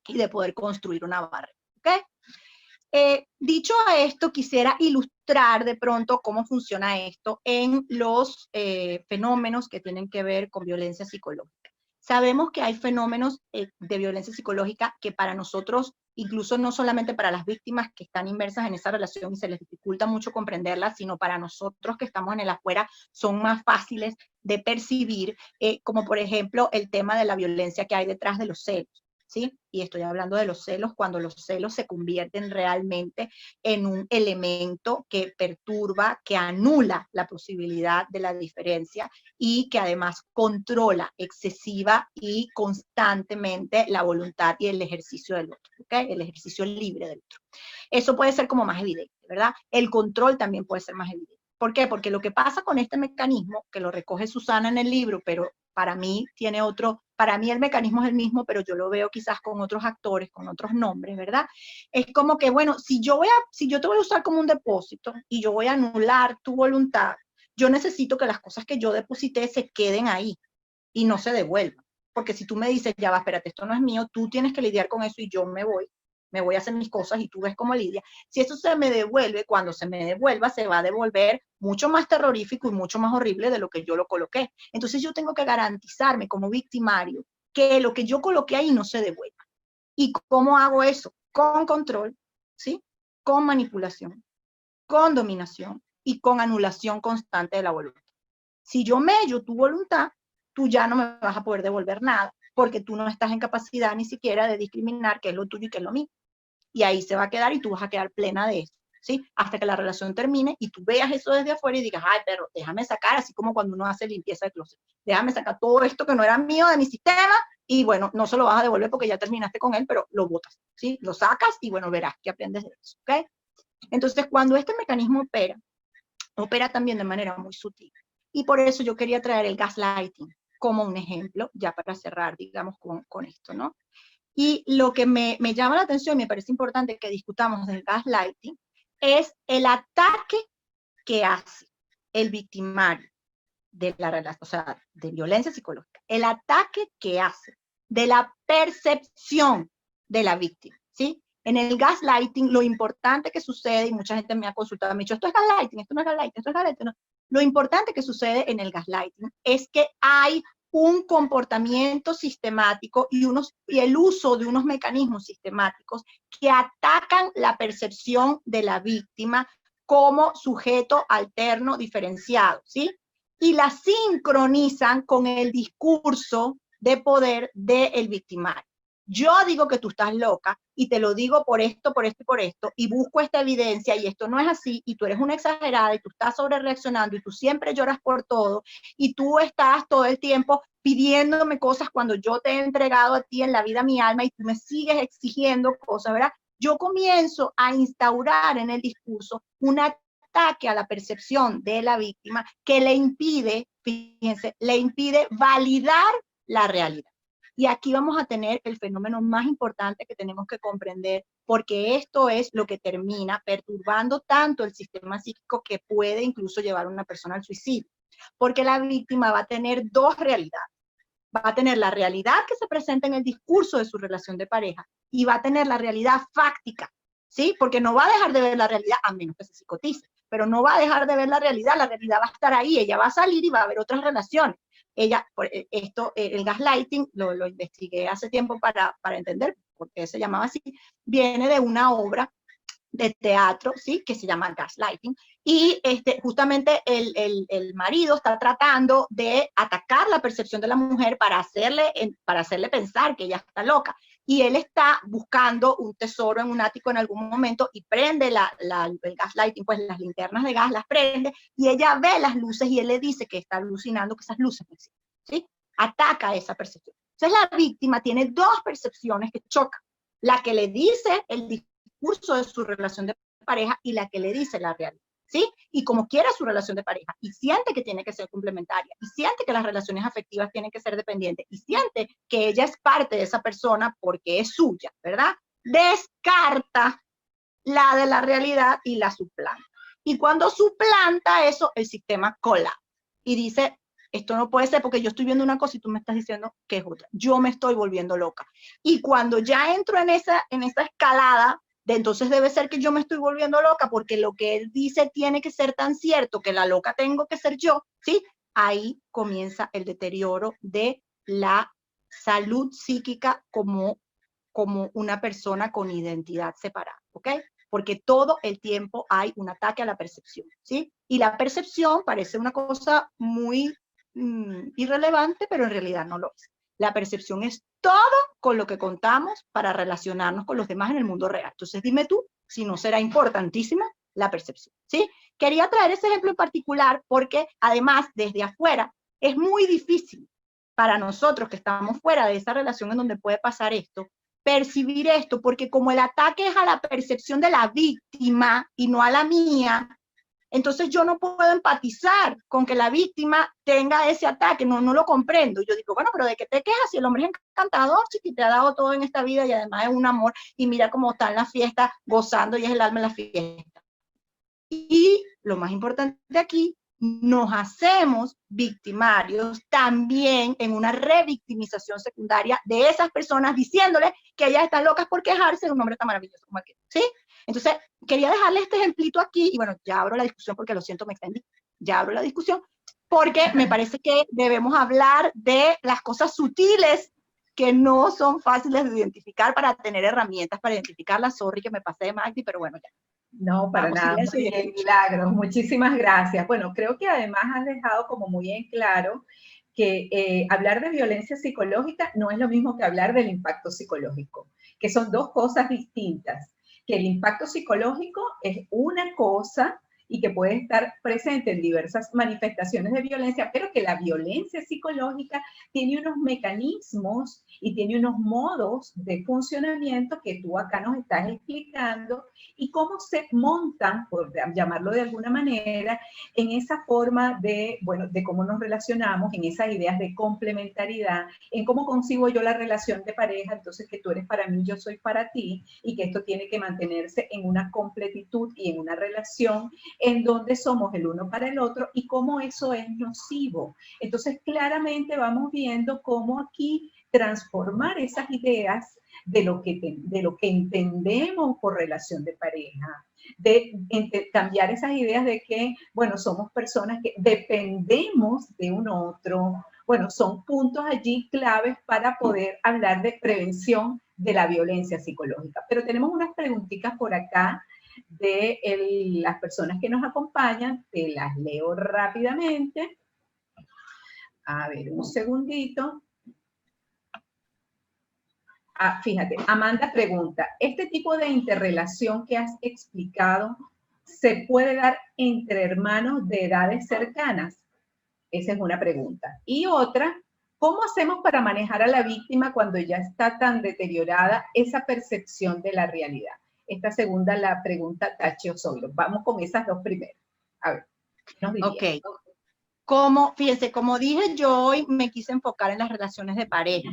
[SPEAKER 2] y de poder construir una barrera, ¿ok? Dicho esto, quisiera ilustrar de pronto cómo funciona esto en los fenómenos que tienen que ver con violencia psicológica. Sabemos que hay fenómenos de violencia psicológica que para nosotros, incluso no solamente para las víctimas que están inmersas en esa relación y se les dificulta mucho comprenderla, sino para nosotros que estamos en el afuera, son más fáciles de percibir, como por ejemplo el tema de la violencia que hay detrás de los celos. ¿Sí? Y estoy hablando de los celos cuando los celos se convierten realmente en un elemento que perturba, que anula la posibilidad de la diferencia y que además controla excesiva y constantemente la voluntad y el ejercicio del otro, ¿okay? El ejercicio libre del otro. Eso puede ser como más evidente, ¿verdad? El control también puede ser más evidente. ¿Por qué? Porque lo que pasa con este mecanismo, que lo recoge Susana en el libro, pero para mí tiene otro, para mí el mecanismo es el mismo, pero yo lo veo quizás con otros actores, con otros nombres, ¿verdad? Es como que, bueno, si yo te voy a usar como un depósito y yo voy a anular tu voluntad, yo necesito que las cosas que yo deposité se queden ahí y no se devuelvan. Porque si tú me dices, ya va, espérate, esto no es mío, tú tienes que lidiar con eso y yo me voy a hacer mis cosas y tú ves cómo lidia. Si eso se me devuelve, cuando se me devuelva, se va a devolver mucho más terrorífico y mucho más horrible de lo que yo lo coloqué. Entonces yo tengo que garantizarme como victimario que lo que yo coloqué ahí no se devuelva. ¿Y cómo hago eso? Con control, ¿sí? Con manipulación, con dominación y con anulación constante de la voluntad. Si yo mello tu voluntad, tú ya no me vas a poder devolver nada, porque tú no estás en capacidad ni siquiera de discriminar qué es lo tuyo y qué es lo mío. Y ahí se va a quedar y tú vas a quedar plena de eso, ¿sí? Hasta que la relación termine y tú veas eso desde afuera y digas, ay, perro, déjame sacar, así como cuando uno hace limpieza de closet, déjame sacar todo esto que no era mío de mi sistema y bueno, no se lo vas a devolver porque ya terminaste con él, pero lo botas, ¿sí? Lo sacas y bueno, verás que aprendes de eso, ¿ok? Entonces, cuando este mecanismo opera también de manera muy sutil. Y por eso yo quería traer el gaslighting como un ejemplo, ya para cerrar, digamos, con esto, ¿no? Y lo que me llama la atención y me parece importante que discutamos del gaslighting es el ataque que hace el victimario de la relación, o sea, de violencia psicológica, el ataque que hace de la percepción de la víctima, ¿sí? En el gaslighting, lo importante que sucede, y mucha gente me ha consultado, me ha dicho, esto es gaslighting, esto no es gaslighting, esto es gaslighting, no. Lo importante que sucede en el gaslighting es que hay un comportamiento sistemático y el uso de unos mecanismos sistemáticos que atacan la percepción de la víctima como sujeto alterno diferenciado, ¿sí? Y la sincronizan con el discurso de poder del victimario. Yo digo que tú estás loca y te lo digo por esto, por esto y por esto, y busco esta evidencia y esto no es así, y tú eres una exagerada y tú estás sobre reaccionando y tú siempre lloras por todo y tú estás todo el tiempo pidiéndome cosas cuando yo te he entregado a ti en la vida mi alma y tú me sigues exigiendo cosas, ¿verdad? Yo comienzo a instaurar en el discurso una ataque a la percepción de la víctima que le impide, fíjense, le impide validar la realidad. Y aquí vamos a tener el fenómeno más importante que tenemos que comprender, porque esto es lo que termina perturbando tanto el sistema psíquico que puede incluso llevar a una persona al suicidio. Porque la víctima va a tener dos realidades. Va a tener la realidad que se presenta en el discurso de su relación de pareja y va a tener la realidad fáctica, ¿sí? Porque no va a dejar de ver la realidad a menos que se psicotice, pero no va a dejar de ver la realidad va a estar ahí, ella va a salir y va a haber otras relaciones. Ella, el gaslighting, lo investigué hace tiempo para entender por qué se llamaba así, viene de una obra de teatro, ¿sí? Que se llama gaslighting, y justamente el marido está tratando de atacar la percepción de la mujer para hacerle pensar que ella está loca, y él está buscando un tesoro en un ático en algún momento y prende el gaslighting, pues las linternas de gas las prende, y ella ve las luces y él le dice que está alucinando, que esas luces no existen, ¿sí? Ataca esa percepción. Entonces la víctima tiene dos percepciones que chocan, la que le dice el discurso de su relación de pareja y la que le dice la realidad, ¿sí? Y como quiera su relación de pareja, y siente que tiene que ser complementaria, y siente que las relaciones afectivas tienen que ser dependientes, y siente que ella es parte de esa persona porque es suya, ¿verdad? Descarta la de la realidad y la suplanta. Y cuando suplanta eso, el sistema colapsa y dice, esto no puede ser porque yo estoy viendo una cosa y tú me estás diciendo que es otra. Yo me estoy volviendo loca. Y cuando ya entro en esa escalada, de entonces debe ser que yo me estoy volviendo loca porque lo que él dice tiene que ser tan cierto que la loca tengo que ser yo, ¿sí? Ahí comienza el deterioro de la salud psíquica como una persona con identidad separada, ¿ok? Porque todo el tiempo hay un ataque a la percepción, ¿sí? Y la percepción parece una cosa muy irrelevante, pero en realidad no lo es. La percepción es todo con lo que contamos para relacionarnos con los demás en el mundo real. Entonces dime tú si no será importantísima la percepción, ¿sí? Quería traer ese ejemplo en particular porque además desde afuera es muy difícil para nosotros que estamos fuera de esa relación en donde puede pasar esto, percibir esto, porque como el ataque es a la percepción de la víctima y no a la mía, entonces yo no puedo empatizar con que la víctima tenga ese ataque, no lo comprendo. Yo digo, bueno, pero ¿de qué te quejas si el hombre es encantador, chiqui, te ha dado todo en esta vida y además es un amor y mira cómo está en la fiesta gozando y es el alma en la fiesta? Y lo más importante aquí, nos hacemos victimarios también en una revictimización secundaria de esas personas diciéndoles que ellas están locas por quejarse de un hombre tan maravilloso como aquel, ¿sí? Entonces, quería dejarle este ejemplito aquí y bueno, ya abro la discusión porque lo siento, me extendí, ya abro la discusión porque me parece que debemos hablar de las cosas sutiles que no son fáciles de identificar para tener herramientas para identificarlas. Sorry que me pasé de Magdi, pero bueno, ya.
[SPEAKER 1] No, para
[SPEAKER 2] Vamos,
[SPEAKER 1] nada, muy bien, Milagros, muchísimas gracias. Bueno, creo que además has dejado como muy en claro que hablar de violencia psicológica no es lo mismo que hablar del impacto psicológico, que son dos cosas distintas, que el impacto psicológico es una cosa y que puede estar presente en diversas manifestaciones de violencia, pero que la violencia psicológica tiene unos mecanismos y tiene unos modos de funcionamiento que tú acá nos estás explicando y cómo se montan, por llamarlo de alguna manera, en esa forma de, bueno, de cómo nos relacionamos, en esas ideas de complementariedad, en cómo concibo yo la relación de pareja, entonces que tú eres para mí, yo soy para ti, y que esto tiene que mantenerse en una completitud y en una relación en donde somos el uno para el otro y cómo eso es nocivo. Entonces, claramente vamos viendo cómo aquí transformar esas ideas de lo que entendemos por relación de pareja, de cambiar esas ideas de que, bueno, somos personas que dependemos de un otro. Bueno, son puntos allí claves para poder hablar de prevención de la violencia psicológica. Pero tenemos unas preguntitas por acá de las personas que nos acompañan, te las leo rápidamente. A ver, un segundito. Fíjate, Amanda pregunta, ¿este tipo de interrelación que has explicado se puede dar entre hermanos de edades cercanas? Esa es una pregunta. Y otra, ¿cómo hacemos para manejar a la víctima cuando ya está tan deteriorada esa percepción de la realidad? Esta segunda la pregunta Tachi Osorio. Vamos con esas dos primeras. A ver, ¿qué nos dirías?
[SPEAKER 2] Ok. Fíjense, como dije, yo hoy me quise enfocar en las relaciones de pareja,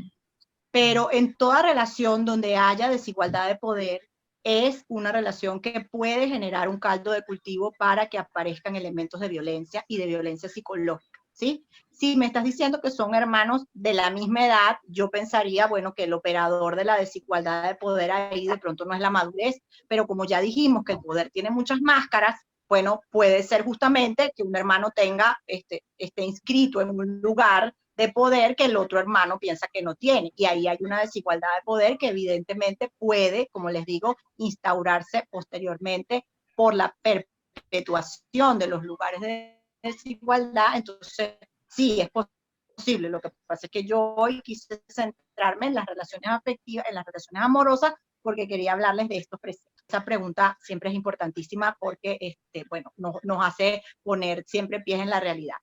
[SPEAKER 2] pero en toda relación donde haya desigualdad de poder, es una relación que puede generar un caldo de cultivo para que aparezcan elementos de violencia y de violencia psicológica, ¿sí? Si me estás diciendo que son hermanos de la misma edad, yo pensaría, bueno, que el operador de la desigualdad de poder ahí de pronto no es la madurez, pero como ya dijimos que el poder tiene muchas máscaras, bueno, puede ser justamente que un hermano esté inscrito en un lugar de poder que el otro hermano piensa que no tiene. Y ahí hay una desigualdad de poder que evidentemente puede, como les digo, instaurarse posteriormente por la perpetuación de los lugares de desigualdad. Entonces, sí, es posible. Lo que pasa es que yo hoy quise centrarme en las relaciones afectivas, en las relaciones amorosas, porque quería hablarles de estos preceptos. Esa pregunta siempre es importantísima porque, bueno, nos hace poner siempre pies en la realidad.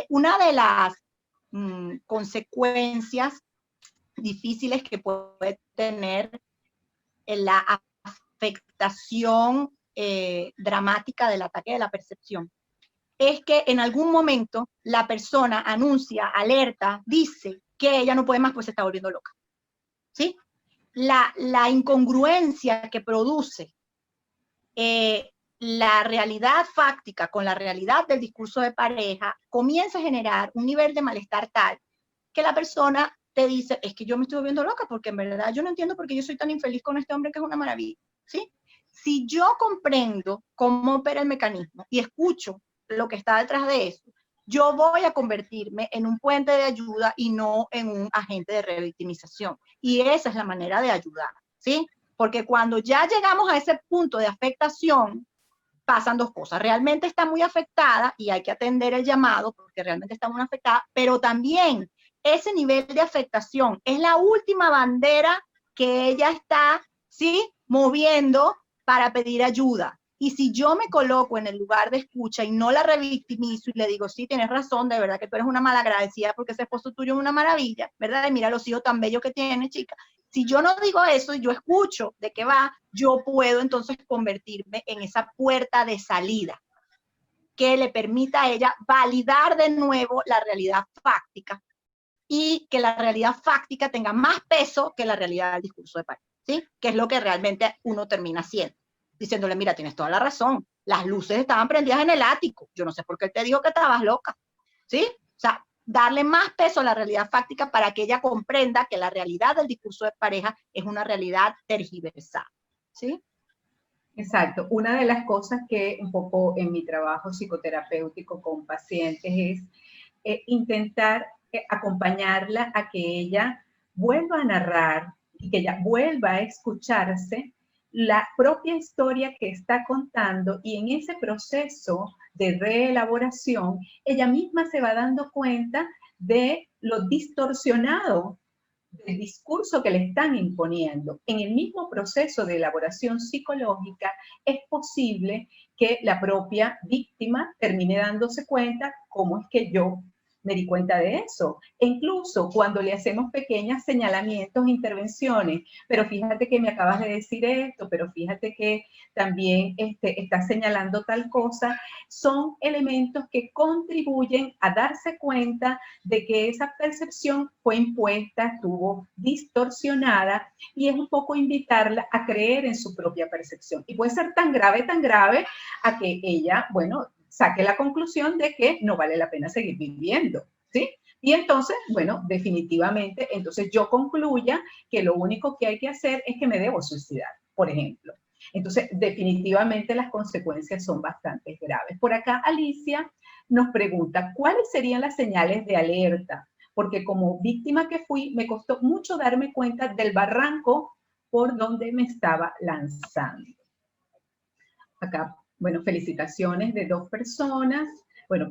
[SPEAKER 2] Una de las consecuencias difíciles que puede tener en la afectación dramática del ataque de la percepción es que en algún momento la persona anuncia, alerta, dice que ella no puede más, pues se está volviendo loca. ¿Sí? La incongruencia que produce la realidad fáctica con la realidad del discurso de pareja comienza a generar un nivel de malestar tal que la persona te dice, es que yo me estoy volviendo loca porque en verdad yo no entiendo por qué yo soy tan infeliz con este hombre que es una maravilla, ¿sí? Si yo comprendo cómo opera el mecanismo y escucho lo que está detrás de eso, yo voy a convertirme en un puente de ayuda y no en un agente de revictimización. Y esa es la manera de ayudar, ¿sí? Porque cuando ya llegamos a ese punto de afectación, pasan dos cosas. Realmente está muy afectada y hay que atender el llamado porque realmente está muy afectada, pero también ese nivel de afectación es la última bandera que ella está, ¿sí?, moviendo para pedir ayuda. Y si yo me coloco en el lugar de escucha y no la revictimizo y le digo, sí, tienes razón, de verdad que tú eres una malagradecida porque ese esposo tuyo es una maravilla, ¿verdad? Y mira los hijos tan bellos que tiene, chica. Si yo no digo eso y yo escucho de qué va, yo puedo entonces convertirme en esa puerta de salida que le permita a ella validar de nuevo la realidad fáctica y que la realidad fáctica tenga más peso que la realidad del discurso de pareja, ¿sí? Que es lo que realmente uno termina haciendo, diciéndole, mira, tienes toda la razón, las luces estaban prendidas en el ático, yo no sé por qué él te dijo que estabas loca, ¿sí? O sea, darle más peso a la realidad fáctica para que ella comprenda que la realidad del discurso de pareja es una realidad tergiversada, ¿sí?
[SPEAKER 1] Exacto. Una de las cosas que un poco en mi trabajo psicoterapéutico con pacientes es intentar acompañarla a que ella vuelva a narrar y que ella vuelva a escucharse la propia historia que está contando, y en ese proceso de reelaboración ella misma se va dando cuenta de lo distorsionado del discurso que le están imponiendo. En el mismo proceso de elaboración psicológica es posible que la propia víctima termine dándose cuenta cómo es que yo me di cuenta de eso. E incluso cuando le hacemos pequeños señalamientos, intervenciones, pero fíjate que me acabas de decir esto, pero fíjate que también estás señalando tal cosa, son elementos que contribuyen a darse cuenta de que esa percepción fue impuesta, estuvo distorsionada, y es un poco invitarla a creer en su propia percepción. Y puede ser tan grave, a que ella, bueno, saque la conclusión de que no vale la pena seguir viviendo, ¿sí? Y entonces, bueno, definitivamente, entonces yo concluya que lo único que hay que hacer es que me debo suicidar, por ejemplo. Entonces, definitivamente las consecuencias son bastante graves. Por acá, Alicia nos pregunta, ¿cuáles serían las señales de alerta? Porque como víctima que fui, me costó mucho darme cuenta del barranco por donde me estaba lanzando. Acá, bueno, felicitaciones de dos personas. Bueno,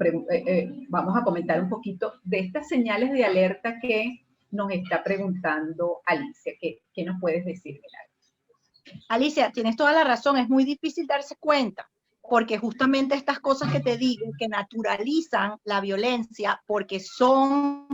[SPEAKER 1] vamos a comentar un poquito de estas señales de alerta que nos está preguntando Alicia. ¿Qué nos puedes decir, Milagros?
[SPEAKER 2] Alicia, tienes toda la razón, es muy difícil darse cuenta, porque justamente estas cosas que te digo, que naturalizan la violencia, porque son,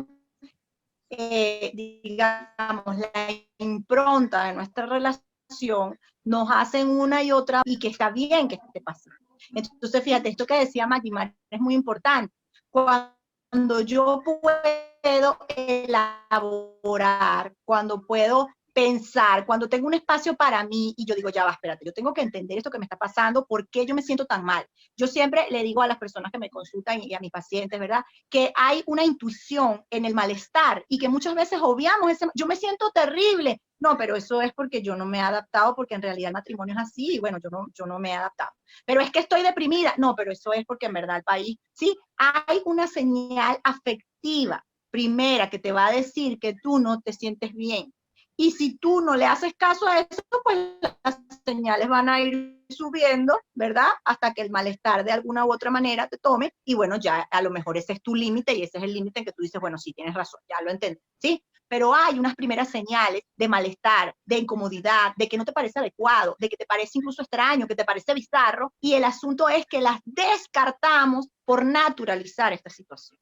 [SPEAKER 2] digamos, la impronta de nuestra relación, nos hacen una y otra, y que está bien que esté pasando. Entonces, fíjate, esto que decía Magdimar es muy importante. Cuando yo puedo elaborar, cuando puedo pensar, cuando tengo un espacio para mí y yo digo, ya va, espérate, yo tengo que entender esto que me está pasando, ¿por qué yo me siento tan mal? Yo siempre le digo a las personas que me consultan y a mis pacientes, ¿verdad? Que hay una intuición en el malestar y que muchas veces obviamos ese, yo me siento terrible. No, pero eso es porque yo no me he adaptado, porque en realidad el matrimonio es así y bueno, yo no me he adaptado. Pero es que estoy deprimida. No, pero eso es porque en verdad el país, sí, hay una señal afectiva primera que te va a decir que tú no te sientes bien. Y si tú no le haces caso a eso, pues las señales van a ir subiendo, ¿verdad? Hasta que el malestar de alguna u otra manera te tome y bueno, ya a lo mejor ese es tu límite y ese es el límite en que tú dices, bueno, sí, tienes razón, ya lo entiendo, ¿sí? Pero hay unas primeras señales de malestar, de incomodidad, de que no te parece adecuado, de que te parece incluso extraño, que te parece bizarro, y el asunto es que las descartamos por naturalizar esta situación.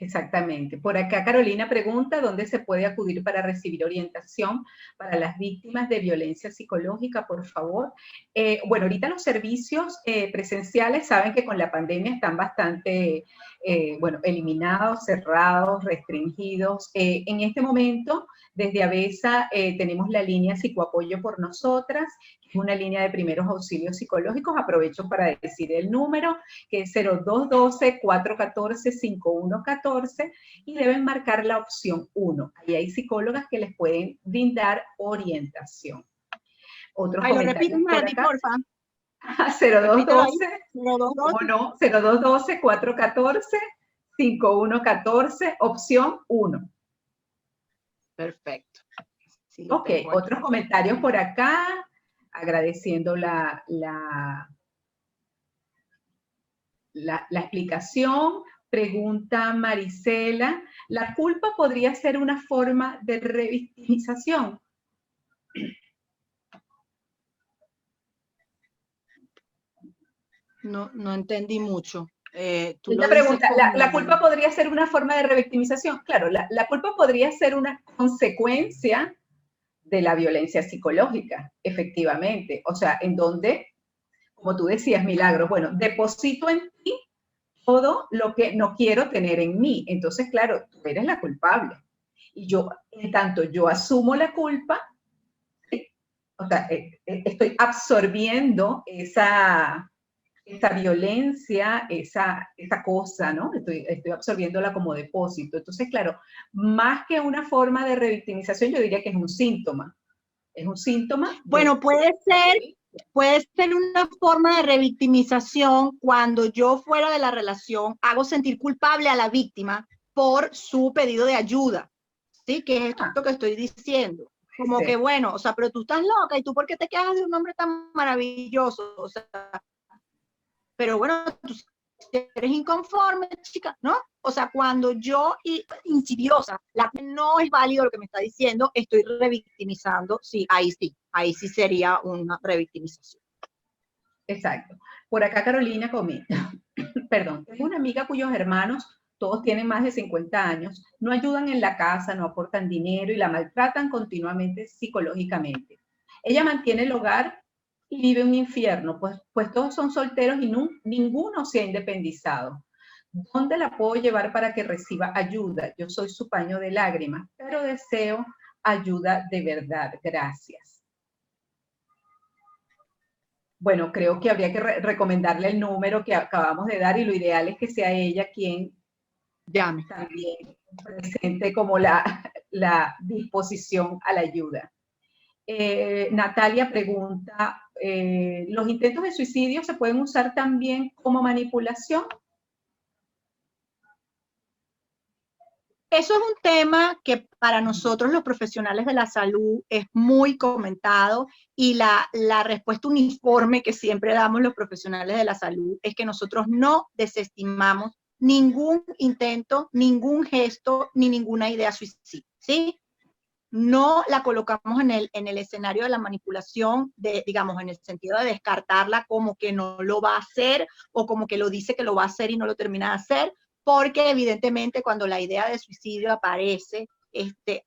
[SPEAKER 1] Exactamente. Por acá Carolina pregunta dónde se puede acudir para recibir orientación para las víctimas de violencia psicológica, por favor. Bueno, ahorita los servicios presenciales saben que con la pandemia están bastante, bueno, eliminados, cerrados, restringidos. En este momento, desde ABESA tenemos la línea Psicoapoyo por Nosotras, que es una línea de primeros auxilios psicológicos. Aprovecho para decir el número, que es 0212-414-5114, y deben marcar la opción 1. Ahí hay psicólogas que les pueden brindar orientación. Otros
[SPEAKER 2] Ay, lo repito,
[SPEAKER 1] comentarios por
[SPEAKER 2] Mandy,
[SPEAKER 1] acá.
[SPEAKER 2] porfa. Repítelo ahí.
[SPEAKER 1] 0212,
[SPEAKER 2] 022.
[SPEAKER 1] ¿cómo no? 0212-414-5114, opción 1.
[SPEAKER 2] Perfecto. Sí, lo
[SPEAKER 1] Ok,
[SPEAKER 2] tengo aquí.
[SPEAKER 1] otros comentarios por acá, agradeciendo la explicación. Pregunta Marisela, ¿la culpa podría ser una forma de revictimización?
[SPEAKER 2] No entendí mucho. Tú
[SPEAKER 1] Ella
[SPEAKER 2] lo dices
[SPEAKER 1] pregunta,
[SPEAKER 2] como...
[SPEAKER 1] ¿la culpa podría ser una forma de revictimización? Claro, la culpa podría ser una consecuencia de la violencia psicológica, efectivamente. O sea, en donde, como tú decías, Milagros, bueno, deposito en ti todo lo que no quiero tener en mí. Entonces, claro, tú eres la culpable. Y yo, en tanto yo asumo la culpa, o sea, estoy absorbiendo esa violencia, esa cosa, ¿no? Estoy absorbiéndola como depósito. Entonces, claro, más que una forma de revictimización, yo diría que es un síntoma. Es un síntoma de...
[SPEAKER 2] Bueno, puede ser una forma de revictimización cuando yo fuera de la relación hago sentir culpable a la víctima por su pedido de ayuda, ¿sí? Que es esto que estoy diciendo. Como que, bueno, o sea, pero tú estás loca y tú ¿por qué te quejas de un hombre tan maravilloso? O sea, pero bueno, tú eres inconforme, chica, ¿no? O sea, cuando yo, insidiosa, la que no es válido lo que me está diciendo, estoy revictimizando, sí, ahí sí sería una revictimización.
[SPEAKER 1] Exacto. Por acá Carolina comenta, perdón, tengo una amiga cuyos hermanos, todos tienen más de 50 años, no ayudan en la casa, no aportan dinero y la maltratan continuamente psicológicamente. Ella mantiene el hogar y vive un infierno, pues todos son solteros y ninguno se ha independizado. ¿Dónde la puedo llevar para que reciba ayuda? Yo soy su paño de lágrimas, pero deseo ayuda de verdad. Gracias. Bueno, creo que habría que recomendarle el número que acabamos de dar y lo ideal es que sea ella quien
[SPEAKER 2] llame.
[SPEAKER 1] También presente como la disposición a la ayuda. Natalia pregunta, ¿los intentos de suicidio se pueden usar también como manipulación?
[SPEAKER 2] Eso es un tema que para nosotros los profesionales de la salud es muy comentado y la respuesta uniforme que siempre damos los profesionales de la salud es que nosotros no desestimamos ningún intento, ningún gesto, ni ninguna idea suicida, ¿sí? No la colocamos en el escenario de la manipulación, digamos, en el sentido de descartarla como que no lo va a hacer o como que lo dice que lo va a hacer y no lo termina de hacer, porque evidentemente cuando la idea de suicidio aparece,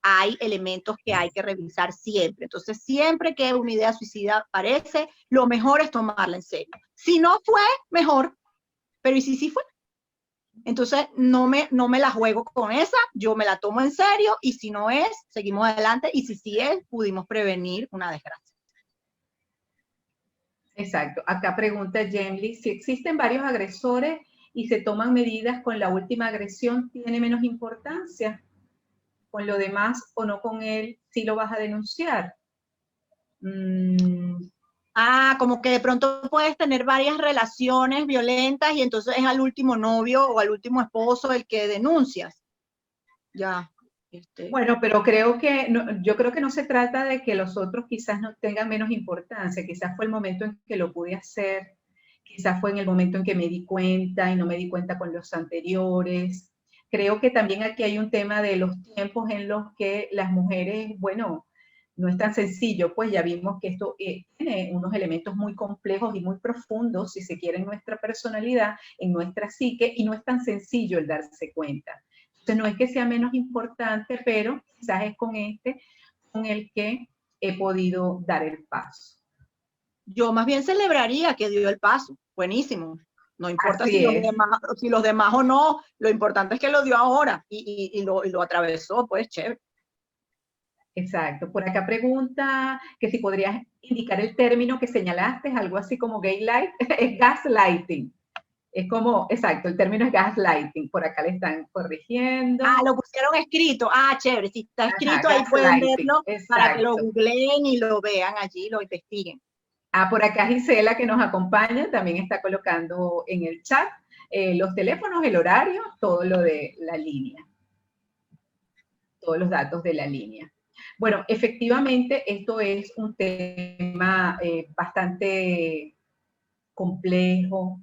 [SPEAKER 2] hay elementos que hay que revisar siempre. Entonces, siempre que una idea suicida aparece, lo mejor es tomarla en serio. Si no fue, mejor, pero ¿y si sí fue? Entonces, no me la juego con esa, yo me la tomo en serio y si no es, seguimos adelante y si sí es, pudimos prevenir una desgracia.
[SPEAKER 1] Exacto. Acá pregunta Jenly, si existen varios agresores y se toman medidas con la última agresión, ¿tiene menos importancia? Con lo demás o no con él, ¿sí lo vas a denunciar?
[SPEAKER 2] Como que de pronto puedes tener varias relaciones violentas y entonces es al último novio o al último esposo el que denuncias. Ya.
[SPEAKER 1] Bueno, pero yo creo que no se trata de que los otros quizás no tengan menos importancia, quizás fue el momento en que lo pude hacer, quizás fue en el momento en que me di cuenta y no me di cuenta con los anteriores. Creo que también aquí hay un tema de los tiempos en los que las mujeres, bueno, no es tan sencillo, pues ya vimos que esto tiene unos elementos muy complejos y muy profundos, si se quiere, en nuestra personalidad, en nuestra psique, y no es tan sencillo el darse cuenta. Entonces, no es que sea menos importante, pero quizás es con el que he podido dar el paso.
[SPEAKER 2] Yo más bien celebraría que dio el paso. Buenísimo. No importa si los demás o no, lo importante es que lo dio ahora y lo atravesó, pues chévere.
[SPEAKER 1] Exacto. Por acá pregunta que si podrías indicar el término que señalaste, algo así como gay light, es gaslighting. Es como, exacto, el término es gaslighting. Por acá le están corrigiendo.
[SPEAKER 2] Lo pusieron escrito. Chévere. Si está escrito,
[SPEAKER 1] Ajá,
[SPEAKER 2] ahí pueden
[SPEAKER 1] gaslighting.
[SPEAKER 2] verlo
[SPEAKER 1] Exacto.
[SPEAKER 2] para que lo googleen y lo vean allí, lo investiguen.
[SPEAKER 1] Por acá Gisela, que nos acompaña, también está colocando en el chat los teléfonos, el horario, todo lo de la línea, todos los datos de la línea. Bueno, efectivamente, esto es un tema bastante complejo.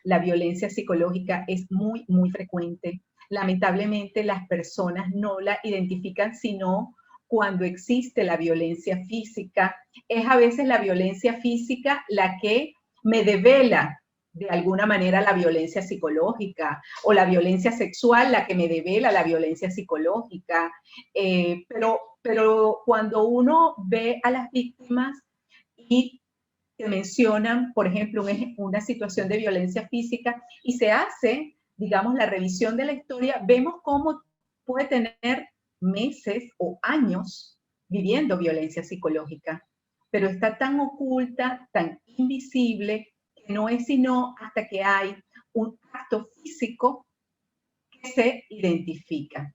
[SPEAKER 1] La violencia psicológica es muy, muy frecuente. Lamentablemente, las personas no la identifican sino cuando existe la violencia física. Es a veces la violencia física la que me devela de alguna manera la violencia psicológica, o la violencia sexual la que me devela la violencia psicológica. Pero cuando uno ve a las víctimas y que mencionan, por ejemplo, una situación de violencia física y se hace, digamos, la revisión de la historia, vemos cómo puede tener meses o años viviendo violencia psicológica, pero está tan oculta, tan invisible, que no es sino hasta que hay un acto físico que se identifica.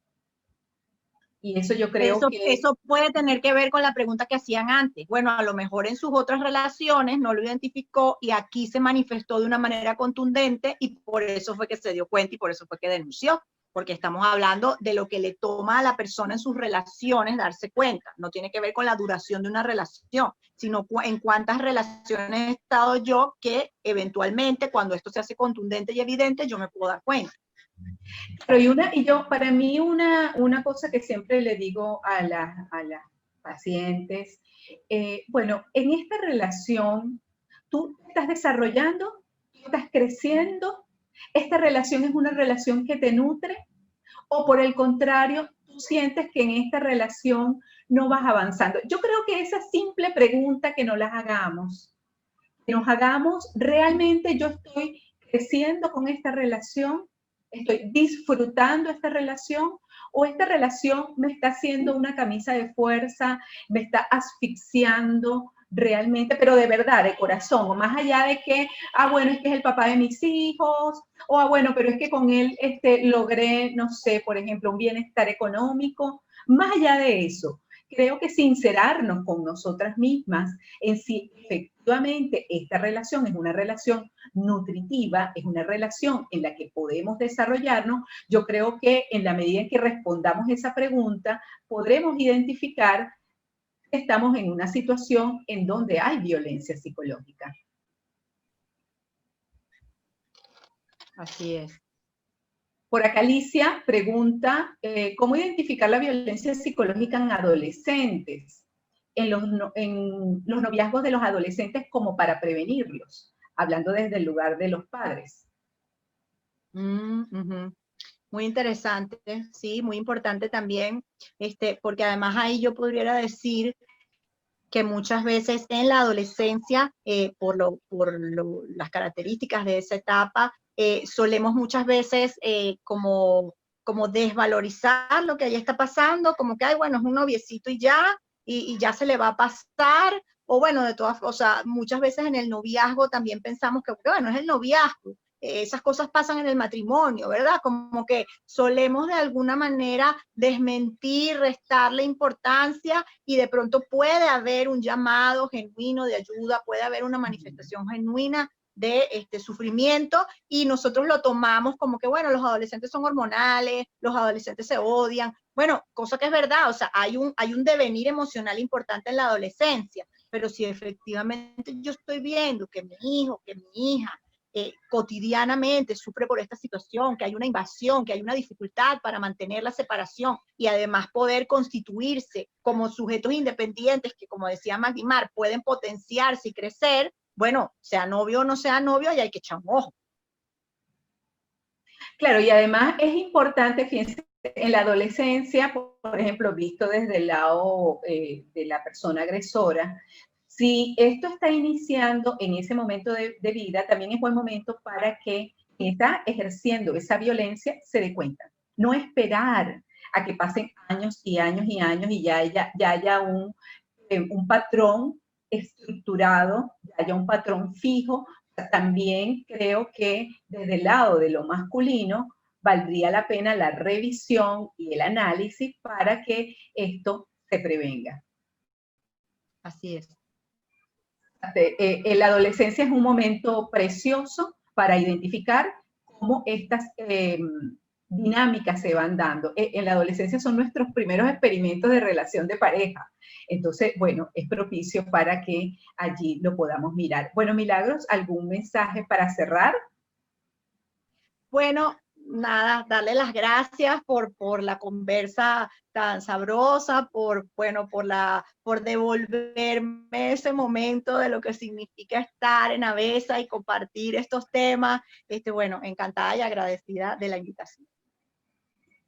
[SPEAKER 1] Y eso yo creo que...
[SPEAKER 2] Eso puede tener que ver con la pregunta que hacían antes. Bueno, a lo mejor en sus otras relaciones no lo identificó y aquí se manifestó de una manera contundente y por eso fue que se dio cuenta y por eso fue que denunció. Porque estamos hablando de lo que le toma a la persona en sus relaciones darse cuenta. No tiene que ver con la duración de una relación, sino en cuántas relaciones he estado yo que eventualmente cuando esto se hace contundente y evidente yo me puedo dar cuenta.
[SPEAKER 1] Pero para mí una cosa que siempre le digo a las pacientes, bueno, en esta relación tú estás desarrollando, tú estás creciendo, esta relación es una relación que te nutre, o por el contrario, tú sientes que en esta relación no vas avanzando. Yo creo que esa simple pregunta que nos hagamos, ¿realmente yo estoy creciendo con esta relación? ¿Estoy disfrutando esta relación? ¿O esta relación me está haciendo una camisa de fuerza, me está asfixiando realmente, pero de verdad, de corazón? O más allá de que, bueno, es que es el papá de mis hijos, o bueno, pero es que con él logré, no sé, por ejemplo, un bienestar económico. Más allá de eso, creo que sincerarnos con nosotras mismas en si efectivamente esta relación es una relación nutritiva, es una relación en la que podemos desarrollarnos. Yo creo que en la medida en que respondamos esa pregunta, podremos identificar que estamos en una situación en donde hay violencia psicológica.
[SPEAKER 2] Así es.
[SPEAKER 1] Por acá Alicia pregunta, ¿cómo identificar la violencia psicológica en adolescentes? En los noviazgos de los adolescentes como para prevenirlos, hablando desde el lugar de los padres.
[SPEAKER 2] Muy interesante, sí, muy importante también, porque además ahí yo podría decir que muchas veces en la adolescencia, por las características de esa etapa, solemos muchas veces como desvalorizar lo que allí está pasando, como que, ay, bueno, es un noviecito y ya se le va a pasar, o bueno, de todas, o sea, muchas veces en el noviazgo también pensamos que, bueno, es el noviazgo, esas cosas pasan en el matrimonio, ¿verdad? Como que solemos de alguna manera desmentir, restarle importancia y de pronto puede haber un llamado genuino de ayuda, puede haber una manifestación genuina de sufrimiento y nosotros lo tomamos como que, bueno, los adolescentes son hormonales, los adolescentes se odian. Bueno, cosa que es verdad, o sea, hay un devenir emocional importante en la adolescencia, pero si efectivamente yo estoy viendo que mi hijo, que mi hija, cotidianamente sufre por esta situación, que hay una invasión, que hay una dificultad para mantener la separación y además poder constituirse como sujetos independientes que, como decía Magdimar, pueden potenciarse y crecer, bueno, sea novio o no sea novio, y hay que echar un ojo.
[SPEAKER 1] Claro, y además es importante, fíjense, en la adolescencia, por ejemplo, visto desde el lado de la persona agresora, si esto está iniciando en ese momento de vida, también es buen momento para que quien está ejerciendo esa violencia se dé cuenta. No esperar a que pasen años y años y años y ya haya un patrón estructurado, ya haya un patrón fijo. También creo que desde el lado de lo masculino valdría la pena la revisión y el análisis para que esto se prevenga.
[SPEAKER 2] Así es.
[SPEAKER 1] La adolescencia es un momento precioso para identificar cómo estas dinámicas se van dando. En la adolescencia son nuestros primeros experimentos de relación de pareja. Entonces, bueno, es propicio para que allí lo podamos mirar. Bueno, Milagros, ¿algún mensaje para cerrar?
[SPEAKER 2] Bueno, nada, darle las gracias por la conversa tan sabrosa, por devolverme ese momento de lo que significa estar en Avesa y compartir estos temas. Bueno, encantada y agradecida de la invitación.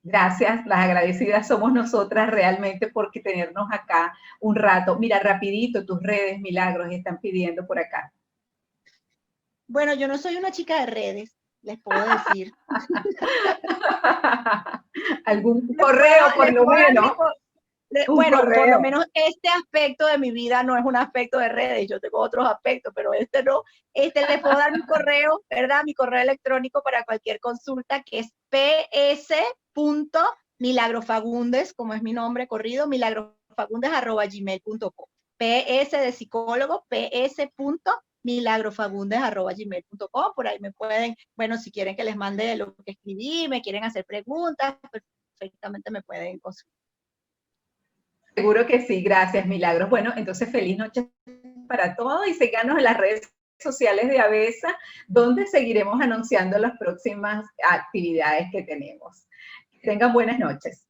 [SPEAKER 1] Gracias, las agradecidas somos nosotras realmente por tenernos acá un rato. Mira, rapidito, tus redes, Milagros, están pidiendo por acá.
[SPEAKER 2] Bueno, yo no soy una chica de redes, les puedo decir.
[SPEAKER 1] ¿Algún correo por lo menos?
[SPEAKER 2] Bueno, por lo menos este aspecto de mi vida no es un aspecto de redes, yo tengo otros aspectos, pero este no. Les puedo dar mi correo, ¿verdad? Mi correo electrónico para cualquier consulta, que es ps.milagrofagundes, como es mi nombre corrido, milagrofagundes@gmail.com. PS de psicólogo, ps.milagrofagundes@gmail.com. Por ahí me pueden, bueno, si quieren que les mande lo que escribí, me quieren hacer preguntas, perfectamente me pueden consultar.
[SPEAKER 1] Seguro que sí, gracias, Milagros. Bueno, entonces feliz noche para todos y síganos en las redes sociales de Avesa, donde seguiremos anunciando las próximas actividades que tenemos. Que tengan buenas noches.